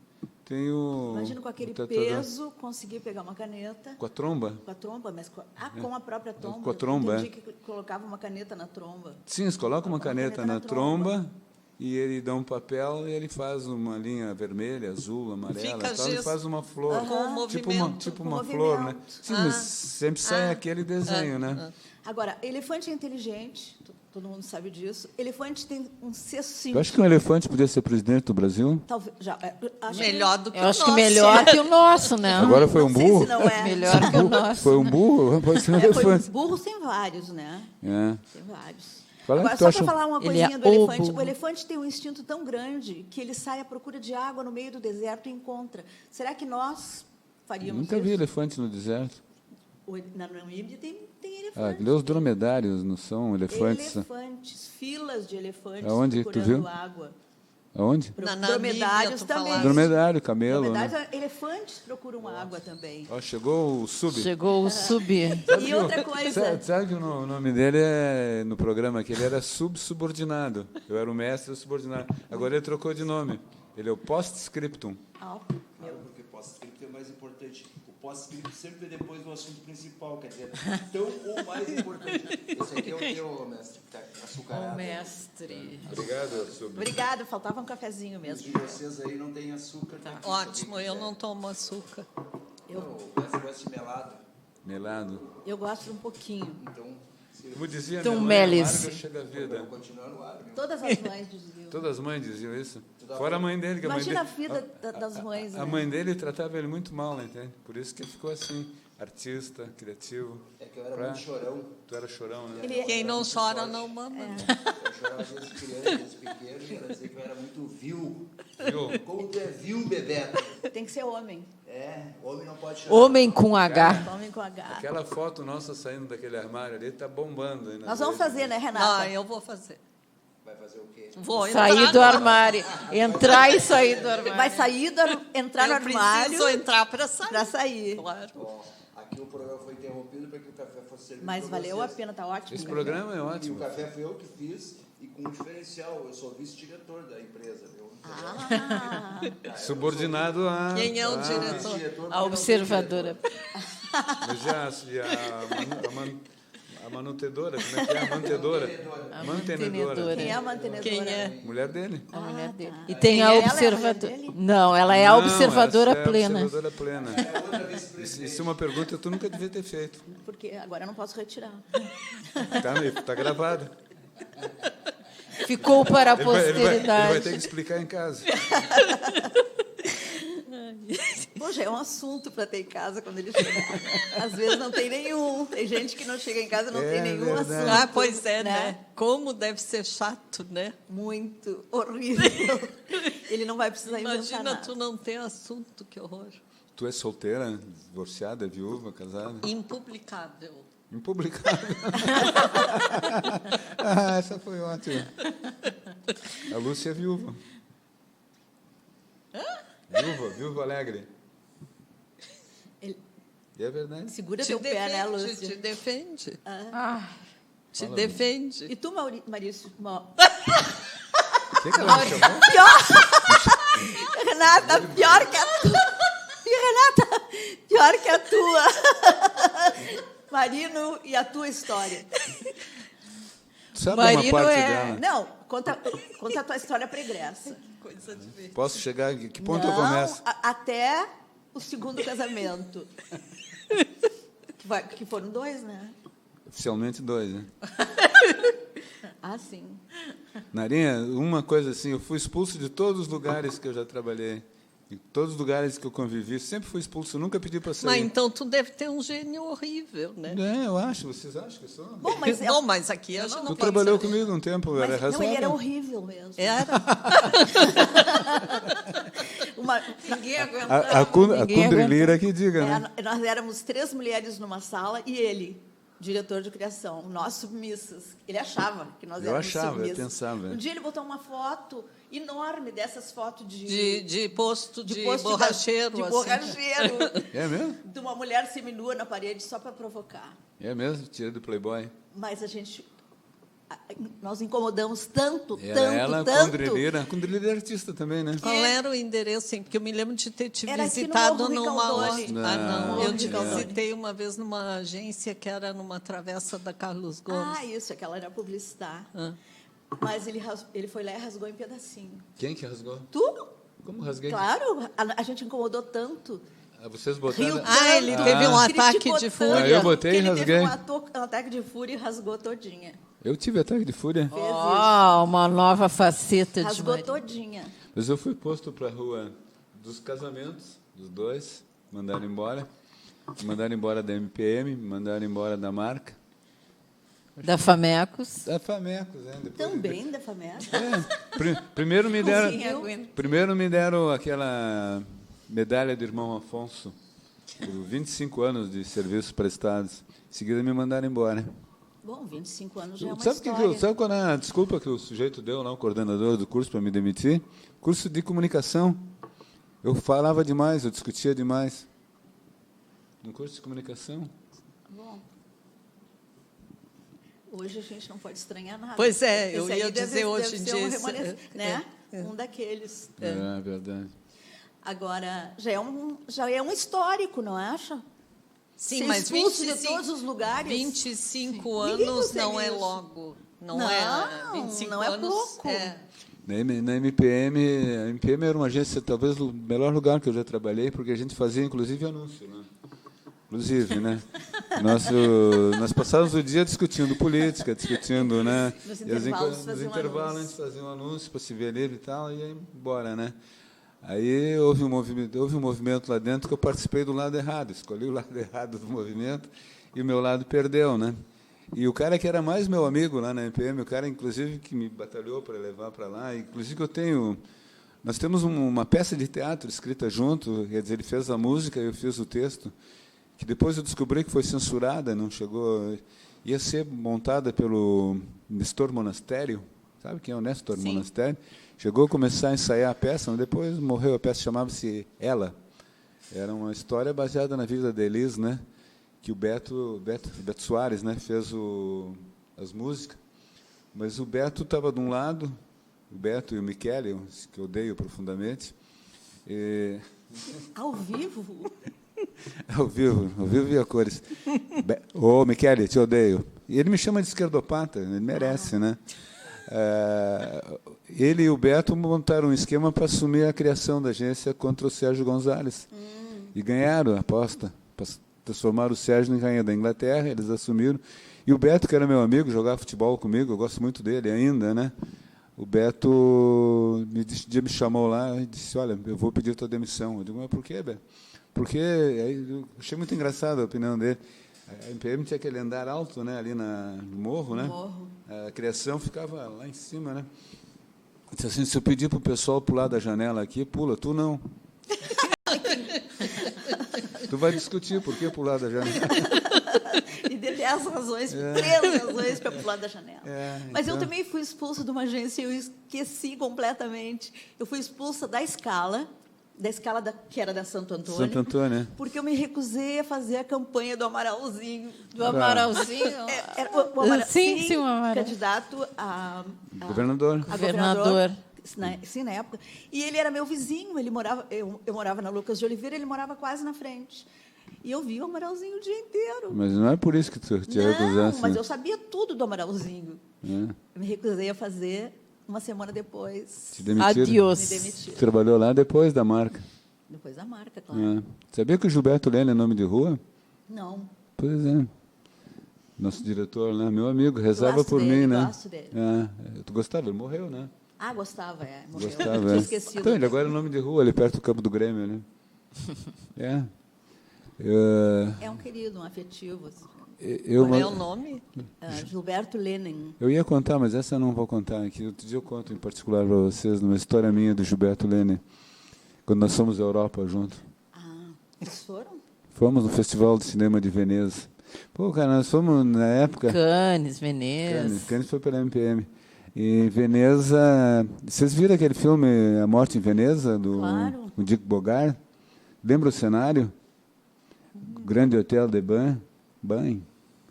tem o... Imagina com aquele tratador. peso conseguir pegar uma caneta. Com a tromba? Com a tromba, mas com a própria tromba. Com a tromba, Eu entendi que colocava uma caneta na tromba. Sim, eles colocam uma caneta na tromba e ele dá um papel e ele faz uma linha vermelha, azul, amarela. Então ele faz uma flor. Com Tipo Com uma flor, né? movimento. Sim, mas sempre sai aquele desenho, né? Agora, elefante é inteligente, todo mundo sabe disso. Elefante tem um sexto Eu sentido. acho que um elefante podia ser presidente do Brasil. Talvez, acho Melhor do que Eu o acho que nosso. melhor que o nosso, né? Agora foi um não sei se burro? não é. Melhor que o nosso. Foi um burro? Pode ser um Foi elefante. burros tem vários, né? É. Tem vários. Qual é Agora, que tu só acha? para falar uma Ele coisinha é do elefante. burro. O elefante tem um instinto tão grande que ele sai à procura de água no meio do deserto e encontra. Será que nós faríamos Nunca isso? vi elefante no deserto. Na Namíbia tem Ah, elefante. os dromedários não são elefantes. Elefantes, filas de elefantes Aonde tu procurando viu? água. Aonde? Na Dromedários Namíbia, tu também. falaste. Dromedário, camelo, Dromedários, né? elefantes procuram água também. Ó, chegou o sub. Chegou o sub. E outra coisa, Sabe que o nome dele no programa que ele era subordinado. Eu era o mestre subordinado. Agora ele trocou de nome. Ele é o post-scriptum. Porque pós-script é mais importante. O pós-script sempre é depois do assunto principal, quer dizer, tão ou mais importante. Esse aqui é o teu, mestre, que tá açucarado. O mestre. Obrigado, sub. obrigada, faltava um cafezinho Os mesmo. de vocês aí não tem açúcar. Tá. Ótimo, eu não tomo açúcar. O mestre gosta de melado. Melado. Eu gosto um pouquinho. Então, se Como dizia Então, minha mãe, Melis. amarga chega a vida. continuar no ar, meu. Todas as mães diziam. Todas as mães diziam isso. Fora a mãe dele. Que Imagina a a mãe vida das mães, A né? mãe dele tratava ele muito mal, né, entende? Por isso que ele ficou assim, artista, criativo. É que eu era muito chorão. Tu era chorão, né? Quem não chora não mama. Eu chorava às vezes criança, às vezes pequeno, e ela dizia que eu era muito vil. Viu? Como tu é vil, Bebeto? Tem que ser homem. É, homem não pode chorar. Homem com H. Homem com H. Aquela foto nossa saindo daquele armário ali tá bombando. Aí nas Nós vamos redes. fazer, né, Renata? Ah, eu vou fazer. Vai fazer o quê? Vou Sair entrar do no- armário. Entrar e sair do armário. Vai sair, entrar no Eu armário preciso entrar para sair. para sair. Claro. Bom, aqui o programa foi interrompido para que o café fosse servido Mas pra valeu a vocês. pena, tá ótimo. Esse né? programa é E o ótimo. café foi eu que fiz, e com um diferencial, eu sou vice-diretor da empresa, viu? Ah, Subordinado a... Quem é o a- diretor? Vice-diretor, A observadora. Mas a manutedora, como é que é? A mantedora. Mantenedora. quem é a mantenedora? Quem é? Mulher dele. A mulher dele. E tem a Ela é a mulher observadora. dele? Não, ela é a Não, observadora essa é a plena. observadora plena. Isso é uma pergunta que tu nunca devia ter feito. Porque agora eu não posso retirar. Tá gravado. Ficou para a Ele vai ter posteridade. que explicar em casa. Bom, já é um assunto para ter em casa quando ele chegar. Às vezes não tem nenhum. Tem gente que não chega em casa e não tem nenhum verdade. assunto. Ah, pois é, né? Como deve ser chato, né? Muito horrível. Ele não vai precisar inventar Imagina nada. tu não ter assunto, que horror. Tu é solteira, divorciada, viúva, casada? Impublicável. Impublicável. Essa foi ótima. A Lúcia é viúva. Viúva alegre. Ele- É verdade. Segura teu pé, né, te Lúcia? defende. Ah, Te defende. E tu, Marício? O que ela me chamou? Renata, pior que a tua. Renata, pior que a tua. Marino e a tua história. Sabe uma Marino parte é- dela? Não, conta a tua história pregressa. Coisa de ver. Posso chegar? Que ponto Não, eu começo? Até o segundo casamento. Que foram 2, né? Oficialmente 2, né? Ah, sim. Narinha, uma coisa assim, eu fui expulso de todos os lugares que eu já trabalhei. Em todos os lugares que eu convivi, sempre fui expulso, eu nunca pedi para sair. Mas então tu deve ter um gênio horrível, né? É, eu acho. Vocês acham que eu sou? Bom, mas Bom, mas aqui a gente Tu não trabalhou pode comigo um tempo, eu era Mas, não, razoável. ele era horrível mesmo. Era. ninguém A aguentava. Cundrilira que diga, né? Nós éramos 3 mulheres numa sala e ele, diretor de criação, nós submissas. Ele achava que nós Eu éramos achava, eu submissas. pensava. Um dia ele botou uma foto enorme dessas fotos de De posto de posto borracheiro. de assim. borracheiro, É mesmo? de uma mulher seminua na parede só para provocar. É mesmo? Tira do Playboy. Mas nós incomodamos tanto, Era tanto, ela, tanto. Cundrilira. Cundrilira é artista também, né? Qual era o endereço, hein? Porque eu me lembro de ter te Era aqui no visitado Morro numa Ricaldoni. outra. Ah, não. Morro Eu te Ricaldoni. visitei uma vez numa agência que era numa travessa da Carlos Gomes. Ah, isso, aquela era publicitar. Ah. Mas ele foi lá e rasgou em pedacinho. Quem que rasgou? Tu? Como rasguei? Claro, a gente incomodou tanto. Ah, vocês Riu botaram... tanto, Ah, ele teve um ataque criticou de tanto, fúria. Ah, eu botei que e ele rasguei. teve um ataque de fúria e rasgou todinha. Eu tive ataque de fúria. Fez isso. Uma nova faceta de Rasgou Maria. todinha. Mas eu fui posto para a rua dos casamentos, dos 2, mandaram embora. Mandaram embora da MPM, mandaram embora da marca. Da Famecos. Da Famecos, né? Depois- Também da Famera. Primeiro me deram... Sim, aguento. Primeiro me deram aquela medalha do irmão Afonso, por 25 anos de serviços prestados. Em seguida me mandaram embora. Bom, 25 anos já é uma Sabe história. sabe qual é a desculpa que o sujeito deu lá, o coordenador do curso, para me demitir? Curso de comunicação. Eu falava demais, eu discutia demais. Um curso de comunicação. Bom, hoje a gente não pode estranhar nada. Pois é, Esse eu aí ia deve- dizer hoje deve em ser dia um esse- remanescente, né? Um daqueles. É verdade. Agora, já é um histórico, não acha? Sim, Ser mas expulso 25, de todos os lugares. 25 Ninguém anos consegue não é isso. logo. Não, Não, é. 25 não é anos pouco. Na MPM, a MPM era uma agência, talvez o melhor lugar que eu já trabalhei, porque a gente fazia, inclusive, anúncio. Né? Inclusive, né? Nós passávamos o dia discutindo política, discutindo, né? Nos E as intervalos nos fazia um intervalos a anúncio. gente fazia um anúncio para se ver livre e tal, e ia embora, né? Aí houve um movimento lá dentro que eu participei do lado errado, escolhi o lado errado do movimento e o meu lado perdeu, né? E o cara que era mais meu amigo lá na MPM, o cara, inclusive, que me batalhou para levar para lá, inclusive nós temos uma peça de teatro escrita junto, quer dizer, ele fez a música e eu fiz o texto, que depois eu descobri que foi censurada, não chegou, ia ser montada pelo Nestor Monastério, sabe quem é o Nestor Sim. Monastério? Chegou a começar a ensaiar a peça, mas depois morreu, a peça chamava-se Ela. Era uma história baseada na vida da Elis, né? Que o Beto Soares, né, fez as músicas, mas o Beto estava de um lado, o Beto e o Michele, que eu odeio profundamente, Ao vivo? ao vivo e a cores. Ô, Michele, te odeio. E ele me chama de esquerdopata, ele merece, né? Ele e o Beto montaram um esquema para assumir a criação da agência contra o Sérgio Gonzalez. E ganharam a aposta. Transformaram o Sérgio em rainha da Inglaterra, eles assumiram. E o Beto, que era meu amigo, jogava futebol comigo, eu gosto muito dele ainda, né? o Beto me chamou lá e disse, olha, eu vou pedir tua demissão. Eu digo, mas por quê, Beto? Porque aí eu achei muito engraçado a opinião dele. A MPM tinha aquele andar alto, né, ali no morro, né? A criação ficava lá em cima, né? Eu disse assim, se eu pedir para o pessoal pular da janela aqui, pula, tu não. Tu vai discutir por que pular da janela. E dê 10 razões, 3 razões para pular da janela. Mas eu então... também fui expulsa de uma agência, eu esqueci completamente. Eu fui expulsa da escala que era da Santo Antônio. Santo Antônio, né? Porque eu me recusei a fazer a campanha do Amaralzinho. Do Amaralzinho? O Amaralzinho, sim, o Amaral. candidato a Governador. Governador. Sim, na época. E ele era meu vizinho, eu morava na Lucas de Oliveira, ele morava quase na frente. E eu vi o Amaralzinho o dia inteiro. Mas não é por isso que tu te recusaste. Não, mas eu sabia tudo do Amaralzinho. Eu me recusei a fazer, uma semana depois. Te demitiram? Adiós. Me demitiram. Trabalhou lá depois da marca. Depois da marca, claro. Sabia que o Gilberto Lene é nome de rua? Não. Pois é. Nosso diretor lá, meu amigo, rezava Gosto por dele, mim, né? gosto dele. Tu gostava? Ele morreu, né? Ah, gostava, morreu. Gostava, Tinha esquecido. Então, ele agora é nome de rua, ali perto do campo do Grêmio, né? É um querido, um afetivo. Assim. Qual é o nome? Gilberto Lenin. Eu ia contar, mas essa eu não vou contar aqui. Outro dia eu conto em particular para vocês, numa história minha do Gilberto Lenin, quando nós fomos à Europa juntos. Vocês foram? Fomos no Festival de Cinema de Veneza. Pô, cara, nós fomos na época... Cannes, Veneza. Cannes foi pela MPM. E Veneza... Vocês viram aquele filme A Morte em Veneza, do Claro. Dick Bogart? Lembra o cenário? Grande Hotel de Banho.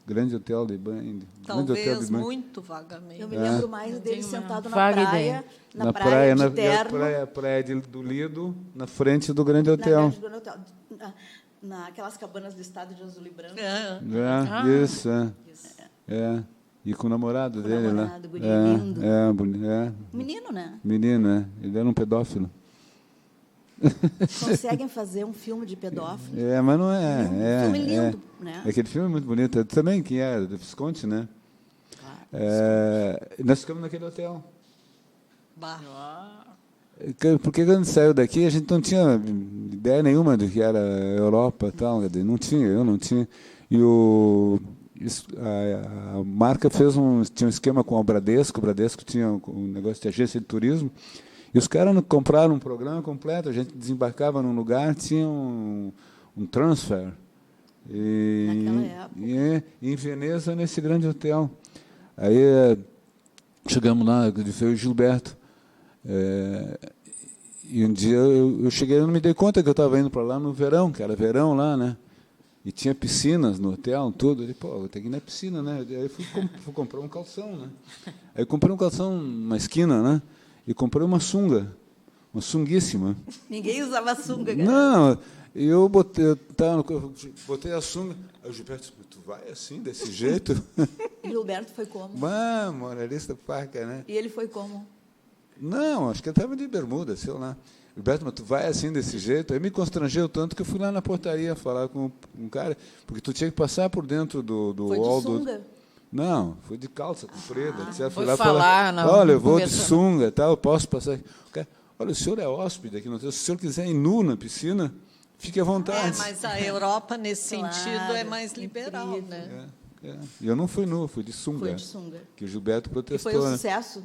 Grande Hotel de Banho. Talvez muito vagamente. Eu me lembro mais dele sentado na vaga praia, ideia. na praia de na terno. praia do Lido, na frente do Grande Hotel. Naquelas cabanas do estado de azul e branco. Isso. E com o namorado dele namorado, lá. guri lindo. Menino, né? Menino, ele era um pedófilo. Conseguem fazer um filme de pedófilo. Mas não é. Um filme lindo, né? Aquele filme é muito bonito. Também, quem é? Do Visconti, né? Nós ficamos naquele hotel. Porque quando saiu daqui, a gente não tinha ideia nenhuma do que era Europa e tal. Não tinha, eu não tinha. E a marca tinha um esquema com o Bradesco tinha um negócio de agência de turismo, e os caras compraram um programa completo, a gente desembarcava num lugar, tinha um transfer. Naquela época. E em Veneza, nesse grande hotel. Aí chegamos lá, eu e o Gilberto. E um dia eu cheguei e não me dei conta que eu estava indo para lá no verão, que era verão lá, né? E tinha piscinas no hotel, tudo. Eu falei, eu tenho que ir na piscina, né? Aí fui comprar um calção, né? Aí comprei um calção na esquina, né? E comprei uma sunga, uma sunguíssima. Ninguém usava sunga, cara. Não, eu botei a sunga. Aí o Gilberto disse, tu vai assim, desse jeito? E Gilberto foi como? Moralista paca, né? E ele foi como? Não, acho que ele estava de bermuda, sei lá. Gilberto, mas tu vai assim, desse jeito? Aí me constrangeu tanto que eu fui lá na portaria falar com um cara, porque tu tinha que passar por dentro do Foi hall de sunga? Não, foi de calça comprida. Etc. Foi lá falar, falar, olha, eu vou de sunga, tal, eu posso passar aqui. O cara, olha, o senhor é hóspede aqui no hotel, se o senhor quiser ir nu na piscina, fique à vontade. Mas a Europa, nesse sentido, é mais liberal, né? E eu não fui nu, fui de sunga. Foi de sunga. Que o Gilberto E protestou. foi um sucesso?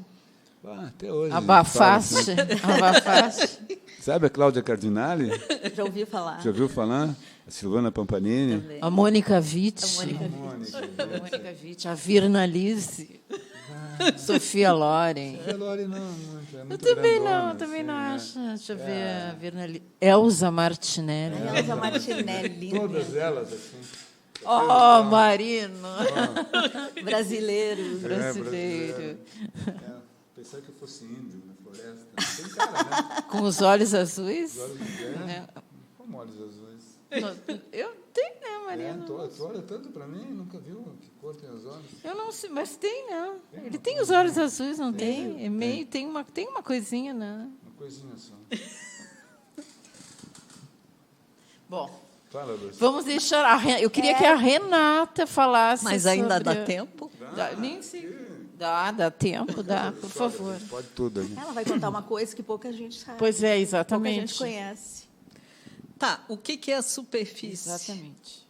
Até hoje. Abafaste. Abafaste. Sabe a Cláudia Cardinale? Já ouvi falar. Já ouviu falar? A Silvana Pampanini. Também. A Mônica Witt. A Mônica Witt. A Virna Lise. Sofia Loren. Sofia Loren não, muito, Eu também grandona, não, também assim, não né? acho. Deixa eu ver a Virna Lise. Elza Martinelli. A Elza Martinelli, linda. Todas elas, assim. Oh, Marino. Brasileiro. Brasileiro. Pensar que eu fosse índio na floresta. Tem cara, né? Com os olhos azuis? Os olhos como olhos azuis? Eu tenho, né, Marino? Tu olha tanto para mim, nunca viu que cor tem os olhos? Eu não sei, mas tem, né? Ele tem os olhos azuis, não tem? É meio, tem uma coisinha, né? Uma coisinha só. Bom, Fala, Lúcia. vamos deixar eu queria que a Renata falasse. Mas ainda sobre dá tempo? Nem sei. Dá tempo, dá, por favor. Pode tudo aqui. Ela vai contar uma coisa que pouca gente sabe. Pois é, Pouca exatamente. gente conhece. Tá, o que é superfície? Exatamente.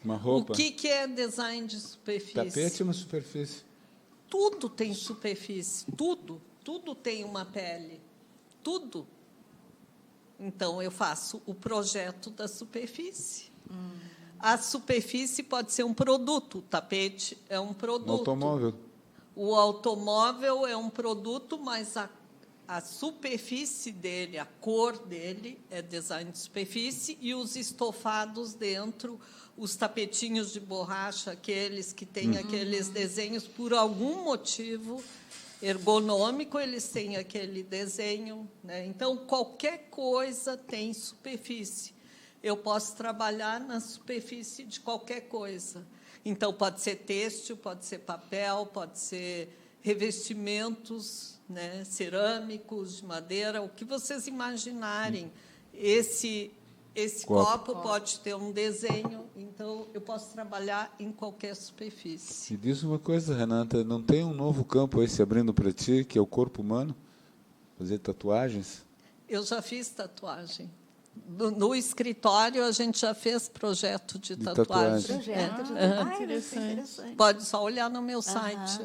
Uma O roupa. que é design de superfície? Tapete é uma superfície. Tudo tem superfície, tudo. Tudo tem uma pele. Tudo. Então, eu faço o projeto da superfície. A superfície pode ser um produto. O tapete é um produto. Um automóvel. O automóvel é um produto, mas a superfície dele, a cor dele é design de superfície, e os estofados dentro, os tapetinhos de borracha, aqueles que têm aqueles desenhos, por algum motivo ergonômico, eles têm aquele desenho, né? Então, qualquer coisa tem superfície. Eu posso trabalhar na superfície de qualquer coisa. Então, pode ser têxtil, pode ser papel, pode ser revestimentos, né, cerâmicos, de madeira, o que vocês imaginarem. Esse copo pode ter um desenho, então eu posso trabalhar em qualquer superfície. Me diz uma coisa, Renata, não tem um novo campo aí se abrindo para ti, que é o corpo humano? Fazer tatuagens? Eu já fiz tatuagem. No escritório, a gente já fez projeto de tatuagem. Projeto. Interessante. Pode só olhar no meu site.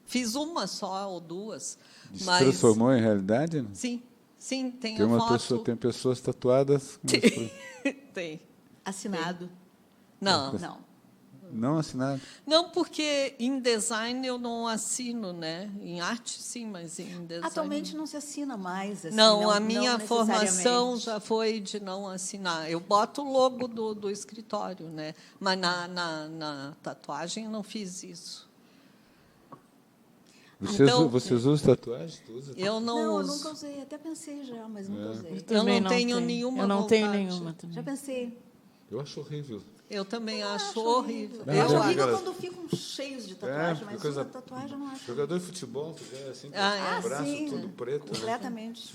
Fiz uma só ou duas. Se Mas, transformou em realidade? Não? sim, tem Tem a uma foto. pessoa, tem pessoas tatuadas. Tem. Assinado. Não. Não assinado. Não, porque em design eu não assino, né? Em arte, sim, mas em design... Atualmente não se assina mais. Assim, Não, a minha não formação necessariamente. já foi de não assinar. Eu boto o logo do escritório, né? Mas na tatuagem eu não fiz isso. Vocês usam tatuagem? Tu usa? Eu não Eu uso. nunca usei. Até pensei já, mas nunca usei. Eu Também não tenho nenhuma Eu não tenho vontade. nenhuma também. Já pensei. Eu acho horrível. Eu também acho horrível. Não, Eu acho não, horrível aquelas- quando ficam cheios de tatuagem, mas coisa- uma tatuagem eu não acho. Jogador de futebol, tu vê assim, com Ah, o braço sim, todo preto. Né? completamente.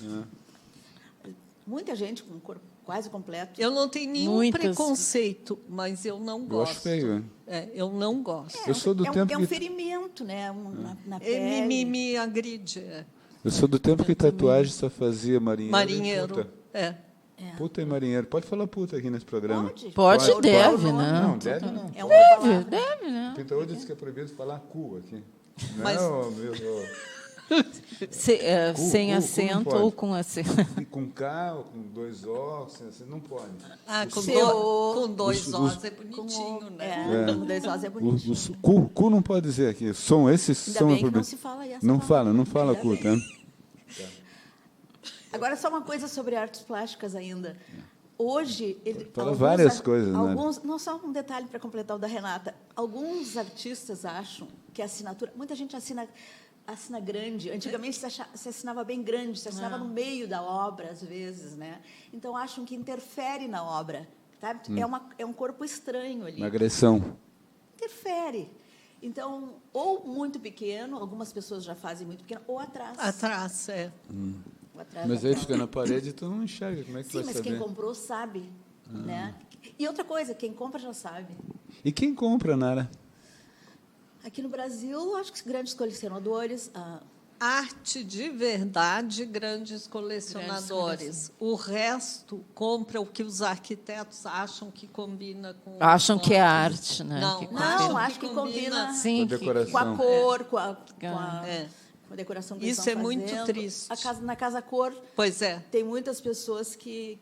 Muita gente com o corpo quase completo. Eu não tenho nenhum Muitas. preconceito, mas eu não Eu gosto. acho feio. Né? Eu não gosto. Eu sou do tempo é um que ferimento, né? Na Me, pele. me agride. eu sou do tempo que tatuagem só fazia marinheiro. E Marinheiro. puta. Puta e marinheiro. Pode falar puta aqui nesse programa. Pode, Pode, deve, pode. não. Não, deve não. É uma palavra. Deve, né? O Pintaúdo disse que é proibido falar cu aqui. Mas- Não, meu. Sem não acento pode. ou com acento. E com K, ou com 2 O, assim, não pode. Ah, com, Seu- com dois os- Os é bonitinho, né? Com dois ossos é bonitinho. Cu não pode dizer aqui. Som, esses Ainda som bem é que não proibido. se fala essa Não palavra. fala cu, tá? Agora, só uma coisa sobre artes plásticas ainda. Hoje... Fala alguns várias coisas, né? alguns, não, só um detalhe para completar o da Renata. Alguns artistas acham que a assinatura... Muita gente assina grande. Antigamente se assinava bem grande, se assinava no meio da obra, às vezes, né? Então, acham que interfere na obra. Tá? É um corpo estranho ali. Uma agressão. Interfere. Então, ou muito pequeno, algumas pessoas já fazem muito pequeno, ou atrás. Atrás, Ou atrás Mas da aí tela. fica na parede e tu não enxerga. Como é que Sim, vai mas saber? quem comprou sabe. Né? E outra coisa, quem compra já sabe. E quem compra, Nara? Aqui no Brasil, acho que grandes colecionadores... Arte de verdade, grandes colecionadores. O resto compra o que os arquitetos acham que combina com... Acham com que é a- arte, né? Não, Que Não, acho que combina Sim, Com a decoração. com a cor, com a É. com a decoração que eles Isso estão é muito fazendo. triste. Na Casa Cor, Pois é. tem muitas pessoas que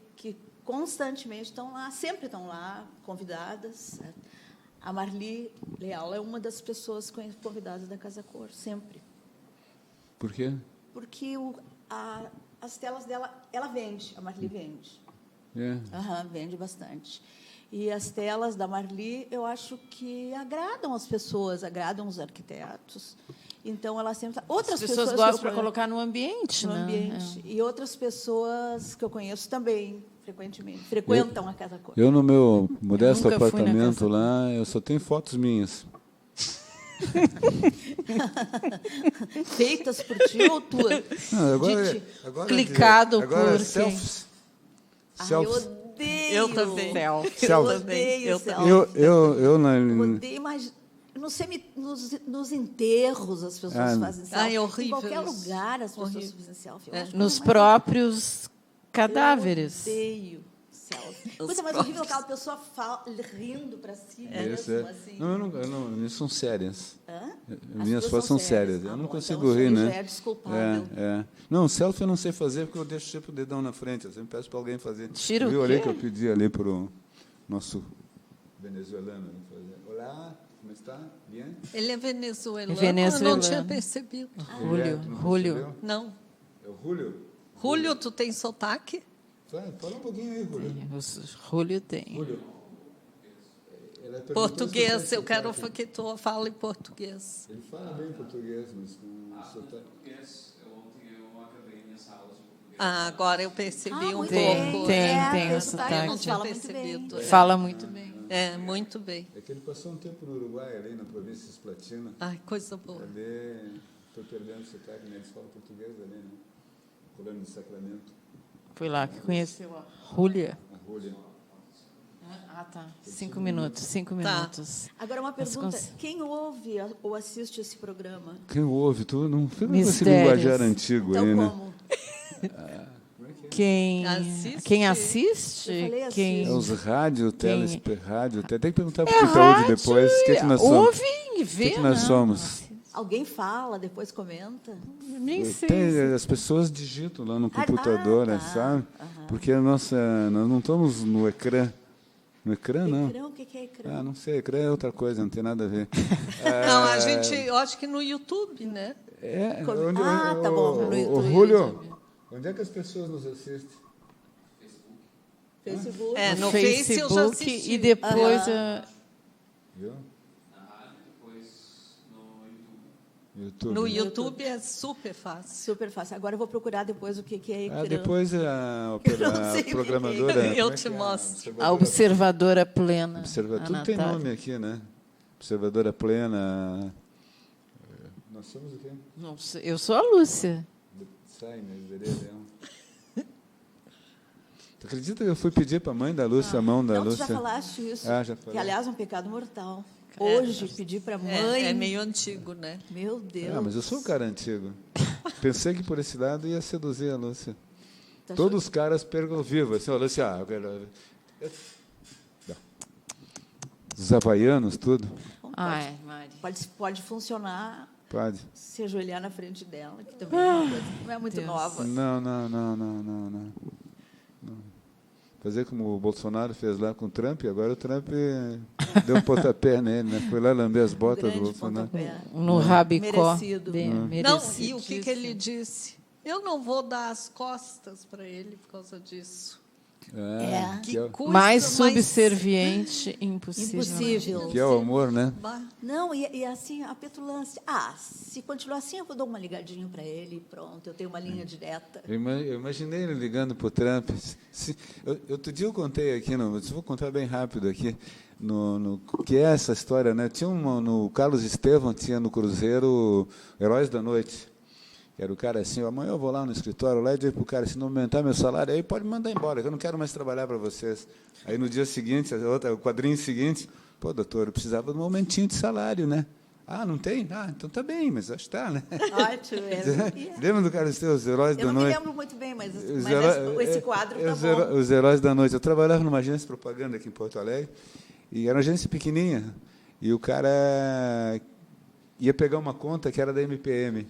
constantemente estão lá, sempre estão lá, convidadas. A Marli Leal é uma das pessoas convidadas da Casa Cor, sempre. Por quê? Porque as telas dela, ela vende, a Marli vende. É. Vende bastante. E as telas da Marli, eu acho que agradam as pessoas, agradam os arquitetos. Então, ela sempre... Outras As pessoas que gostam eu para conheço- colocar no ambiente, no né? ambiente. E outras pessoas que eu conheço também, frequentam a Casa Cor. Eu, no meu modesto nunca fui na apartamento Casa lá, eu só tenho fotos minhas. Feitas por ti ou tua? Não, Didi. Clicado agora por é selfies. Ai, eu Selfies. odeio. Eu também. Eu Selfie. odeio Eu selfie. Eu Odeio, mas nos enterros as pessoas fazem selfie. É horrível em qualquer isso. lugar as pessoas Horrível. fazem selfie. Eu acho que Nos não é- próprios cadáveres. Eu odeio selfie. Os Coisa mais próprios. horrível aquela pessoa rindo para si Isso, mesmo, assim. Não, minhas são sérias. Hã? Minhas As fotos são sérias. Ah, Eu não bom, consigo então rir, isso aí né? já é desculpável. Não, selfie eu não sei fazer porque eu deixo sempre o dedão na frente. Eu sempre peço para alguém fazer. Tira o Viu ali quê? que eu pedi ali para o nosso venezuelano fazer. Olá, como está? Bien? Ele é venezuelano, eu Venezuelano. não tinha percebido. Julio. Não. É o Julio? Julio, tu tem sotaque? Fala um pouquinho aí, Julio. Julio tem. Julio. Ela perguntou Português, se eu tem quero sotaque. que tu fale em português. Ele fala bem português, mas com sotaque. Ah, agora eu percebi um muito Tem, pouco. tem o sotaque, Eu não sotaque. tinha Fala muito percebido. bem. Fala muito bem. É, muito bem. É que ele passou um tempo no Uruguai, ali na província de Esplatina. Ai, coisa boa. Ali, estou perdendo o sotaque, né? Eles falam português ali, né? Colônia do Sacramento, Foi lá que conheceu a Júlia. a Rúlia. Ah, tá. 5 minutos, 5 minutos. Agora, uma Mas pergunta. cons- Quem ouve ou assiste esse programa? Quem ouve? Tu não fica com esse Mistérios. linguajar antigo Então, aí, né? como? Quem Assiste. quem assiste? Eu falei Quem É os rádio, rádio. Tem que perguntar para é o Itaúde rádio, depois o que nós somos. ouve e O vê. que nós não. somos? Alguém fala, depois comenta? Nem sei. As pessoas digitam lá no computador, tá. sabe? Porque nós não estamos no ecrã. No ecrã, não. Ecrã, o que é ecrã? Ah, não sei, ecrã é outra coisa, não tem nada a ver. Não, a gente, eu acho que no YouTube, né? Tá bom, no Ô, YouTube. Julio, onde é que as pessoas nos assistem? Facebook. É, no No Face eu já Facebook assisti. e depois Viu? YouTube. No YouTube é super fácil. Super fácil. Agora eu vou procurar depois o que é ecrã. Depois não sei o que programadora. é. Eu como te que é? mostro. a observadora plena. Observadora. a Tudo tem Natália. nome aqui, né? Observadora plena. Nós somos o quê? Não sei, eu sou a Lúcia. Sai, né? Tu acredita que eu fui pedir para a mãe da Lúcia, a mão da Não, tu Lúcia? já falaste isso. Ah, já falei. Que, aliás, é um pecado mortal. Hoje, pedir para a mãe... É meio antigo, né? Meu Deus. Ah, mas eu sou um cara antigo. Pensei que por esse lado ia seduzir a Lúcia. Tá Todos os caras perguntam vivo, assim, ó, Lúcia, eu quero... Os havaianos, tudo. Ai, Mari. Pode funcionar Pode. se ajoelhar na frente dela, que também é uma coisa que não é muito Deus. nova. Não. Fazer como o Bolsonaro fez lá com o Trump, e agora o Trump deu um pontapé nele, né? Foi lá lamber as botas do Grande Bolsonaro. pontapé. No rabicó. Merecido. Bem, Não, merecido. e o que ele disse? Eu não vou dar as costas para ele por causa disso. Que é, Coisa Mais subserviente, impossível. Impossível. que é o amor, né? Não, e assim, a petulância. Se continuar assim, eu vou dar uma ligadinha para ele e pronto, eu tenho uma linha direta. Eu imaginei ele ligando para o Trump. Outro dia eu contei aqui, vou contar bem rápido aqui, no que é essa história, né? Tinha no Carlos Estevam, tinha no Cruzeiro Heróis da Noite. Que era o cara assim, amanhã eu vou lá no escritório, lá e digo para o cara, se não aumentar meu salário, aí pode me mandar embora, que eu não quero mais trabalhar para vocês. Aí no dia seguinte, o quadrinho seguinte, pô, doutor, eu precisava de um aumentinho de salário, né? Ah, não tem? Ah, então tá bem, mas acho que está, né? Ótimo. Lembra do Carlos Estevam, os Heróis Eu da não me Noite? lembro muito bem, mas Os esse quadro tá bom. Os Heróis da Noite. Eu trabalhava numa agência de propaganda aqui em Porto Alegre, e era uma agência pequenininha, e o cara ia pegar uma conta que era da MPM,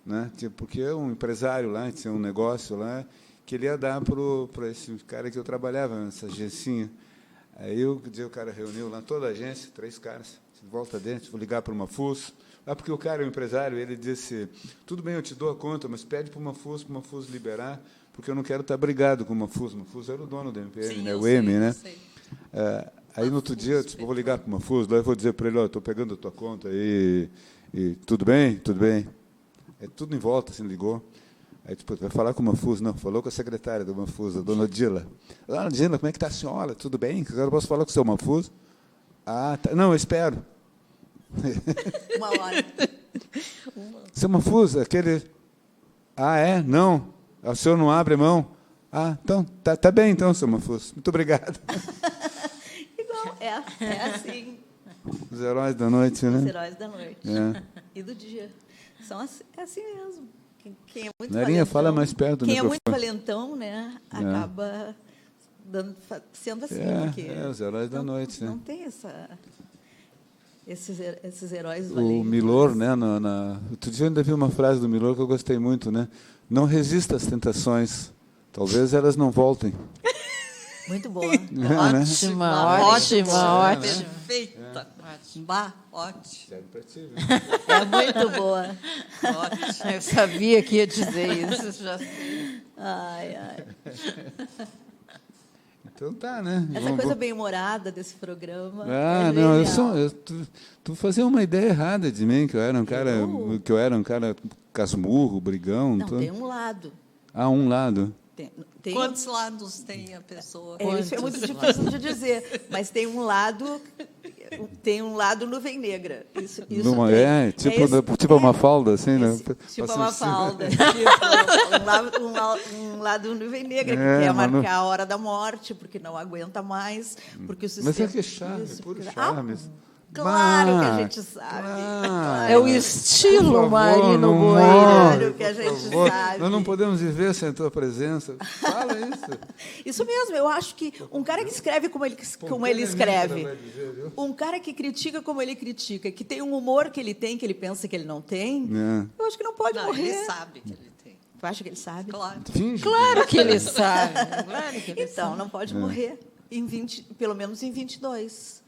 né? Porque um empresário lá, tinha um negócio lá, que ele ia dar para esse cara que eu trabalhava, nessa agencinha. Aí o cara reuniu lá toda a agência, 3 caras, volta dentro, vou ligar para uma FUS. Porque o cara, o empresário, ele disse, tudo bem, eu te dou a conta, mas pede para uma FUS liberar, porque eu não quero estar brigado com uma FUS. Uma FUS era o dono da MPM, né? O M, né? Aí no outro dia eu disse, vou ligar para uma FUS, lá eu vou dizer para ele, estou pegando a tua conta aí, e tudo bem? Tudo bem. É tudo em volta, assim, ligou. Aí, tipo, vai falar com uma FUS? Não, falou com a secretária de uma FUS, a dona Dila. Dona Dila, como é que está a senhora? Tudo bem? Agora eu posso falar com o seu Mafuz? Ah, tá. Não, eu espero. Uma hora. Seu Mafuz, aquele... Ah, é? Não. O senhor não abre mão? Ah, então, tá bem então, seu Mafuz. Muito obrigado. Igual, é assim. Os heróis da noite, Os né? heróis da noite. É. E do dia. É assim mesmo. Quem é muito Narinha, valentão, fala mais perto do quem é muito microfone. valentão, né, acaba sendo assim. Porque os heróis da noite, né? não tem esses heróis O valentes. Milor, né? Outro dia eu ainda vi uma frase do Milor que eu gostei muito, né? Não resista às tentações. Talvez elas não voltem. Muito boa. Ótima, ótima. Perfeita. Bah, ótimo. Serve pra ti, viu? É muito boa. Ótimo. Eu sabia que ia dizer isso. Já sei. Ai. Então tá, né? Essa coisa bem-humorada desse programa. Ah, é não, genial. tu fazia uma ideia errada de mim, que eu era um cara casmurro, brigão. Não, tem um lado. Um lado. Tem Quantos lados tem a pessoa? Isso é muito difícil de dizer, mas tem um lado nuvem negra. Isso Numa, tem. tipo uma falda, assim, né? Tipo Passa uma em cima. falda. Um lado nuvem negra, que quer marcar a hora da morte, porque não aguenta mais, porque o sistema... Mas é que é charme, puro charme. Claro que a gente sabe. Claro. É o estilo Por favor, Marino não Boeira. morre, Claro que a gente por favor. sabe. Nós não podemos viver sem a tua presença. Fala isso. Isso mesmo, eu acho que um cara que escreve como ele escreve, um cara que critica como ele critica, que tem um humor que ele tem, que ele pensa que ele não tem, eu acho que não pode Não, morrer. ele sabe que ele tem. Tu acha que ele sabe? Claro. Finge. Claro que ele sabe. Claro que ele Então, sabe. não pode morrer pelo menos em 22.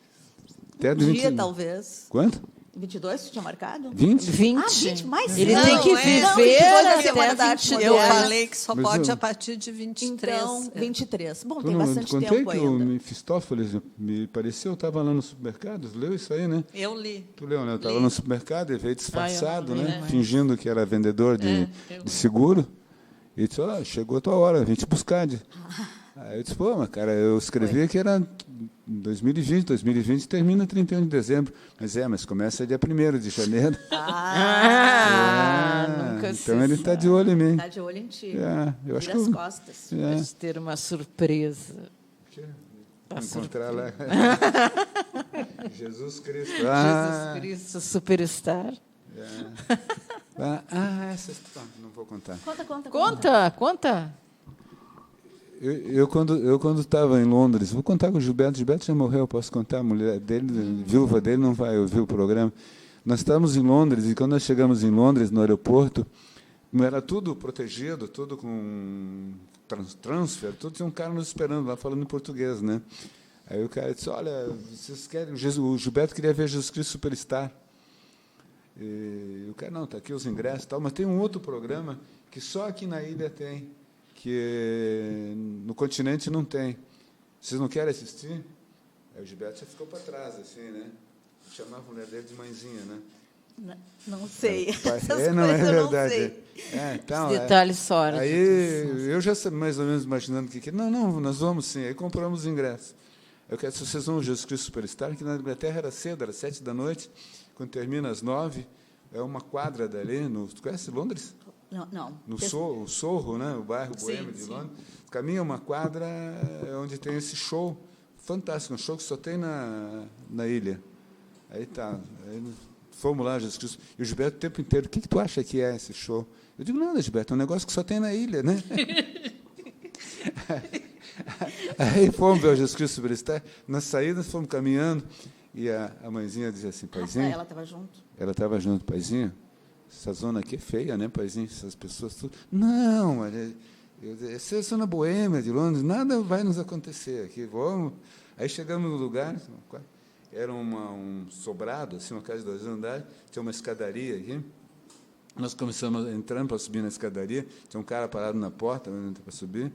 Até Um do dia, 20. talvez. Quanto? 22, tu tinha marcado? 20? 20. 20, mais Ele não, tem que não, viver 22 é até Semana da Arte 22. Eu Moderna. falei que só Mas pode eu- a partir de 23. Então, 23. Bom, Tu tem não bastante contei tempo que o ainda. Mefistófeles me pareceu, eu estava lá no supermercado, leu isso aí, né? Eu li. Tu leu, né? Eu estava Li. no supermercado e veio disfarçado, li, né? Fingindo que era vendedor de seguro. E disse, chegou a tua hora, vim te buscar. Aí eu disse, mas cara, eu escrevi que era 2020 termina 31 de dezembro. Mas começa dia 1º de janeiro. Nunca Então ele está de olho em mim. Tá de olho em ti. Eu acho Vira que as costas. Pode ter uma surpresa. encontrar lá. Jesus Cristo. Jesus Cristo, superstar. Essa história, não vou contar. Conta. Eu quando estava em Londres, vou contar com o Gilberto já morreu, posso contar, a mulher dele, viúva dele, não vai ouvir o programa. Nós estávamos em Londres, e quando nós chegamos em Londres, no aeroporto, era tudo protegido, tudo com transfer, tudo tinha um cara nos esperando lá, falando em português, né? Aí o cara disse, olha, vocês querem, o Gilberto queria ver Jesus Cristo Superstar. E o cara, não, está aqui os ingressos e tal, mas tem um outro programa que só aqui na ilha tem, que no continente não tem. Vocês não querem assistir? Aí o Gilberto já ficou para trás, assim, né? Chamava a mulher dele de mãezinha, né? Não sei. Essas não é coisas eu não verdade. sei. Então, Detalhes sórdidos. aí eu já mais ou menos imaginando que não, nós vamos sim. Aí compramos os ingressos. Eu quero, se vocês vão ao Jesus Cristo Superstar, que na Inglaterra era cedo, era 7 da noite, quando termina às 9, é uma quadra dali, tu conhece Londres? Não. No Sorro, né, o bairro boêmio de sim. Londres. Caminha uma quadra onde tem esse show fantástico, um show que só tem na ilha. Aí fomos lá, Jesus Cristo. E o Gilberto o tempo inteiro, o que tu acha que é esse show? Eu digo, nada, Gilberto, é um negócio que só tem na ilha, né? Aí fomos ver o Jesus Cristo Superstar, na saída fomos caminhando, e a mãezinha dizia assim, paizinho... Ela estava junto? Ela estava junto, paizinho, essa zona aqui é feia, né, paizinho? Essas pessoas tudo... Não, essa é a zona boêmia de Londres, nada vai nos acontecer aqui, vamos... Aí chegamos no lugar, era um sobrado, assim, uma casa de 2 andares, tinha uma escadaria aqui, nós começamos entrando para subir na escadaria, tinha um cara parado na porta para subir,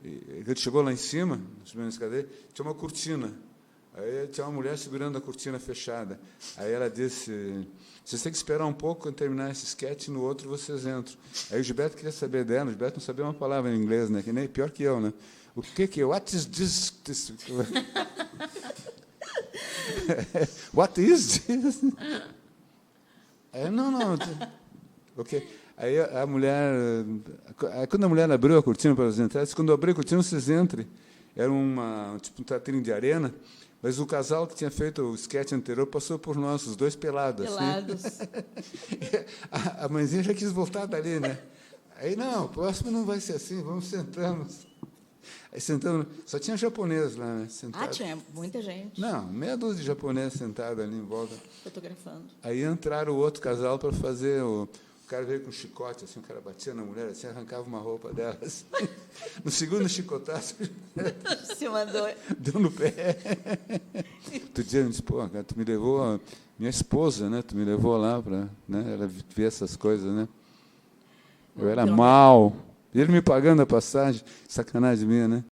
e ele chegou lá em cima, subindo na escadaria, tinha uma cortina. Aí tinha uma mulher segurando a cortina fechada. Aí ela disse, vocês têm que esperar um pouco quando terminar esse sketch, no outro vocês entram. Aí o Gilberto queria saber dela, o Gilberto não sabia uma palavra em inglês, né? Que nem pior que eu, né? O que é? What is this? What is this? Aí, não. Ok. Aí a mulher, quando a mulher abriu a cortina para eles entrarem, quando eu abri a cortina, vocês entrem. Era um teatrinho de arena, Mas o casal que tinha feito o esquete anterior passou por nós, os dois pelados. Pelados. Assim. A mãezinha já quis voltar dali, né? Aí, não, o próximo não vai ser assim, vamos sentamos. Aí sentamos, só tinha japonês lá, né? Sentado. Ah, tinha muita gente Não, meia dúzia de japoneses sentados ali em volta. fotografando. Aí entraram o outro casal para fazer o cara veio com um chicote, assim, o cara batia na mulher, assim, arrancava uma roupa dela. Assim. No segundo chicotaço, Se mandou. deu no pé. Outro dia eu disse, pô, cara, tu me levou, minha esposa, né? Tu me levou lá para, né, ela ver essas coisas, né? Eu era mal. E ele me pagando a passagem, sacanagem minha, né?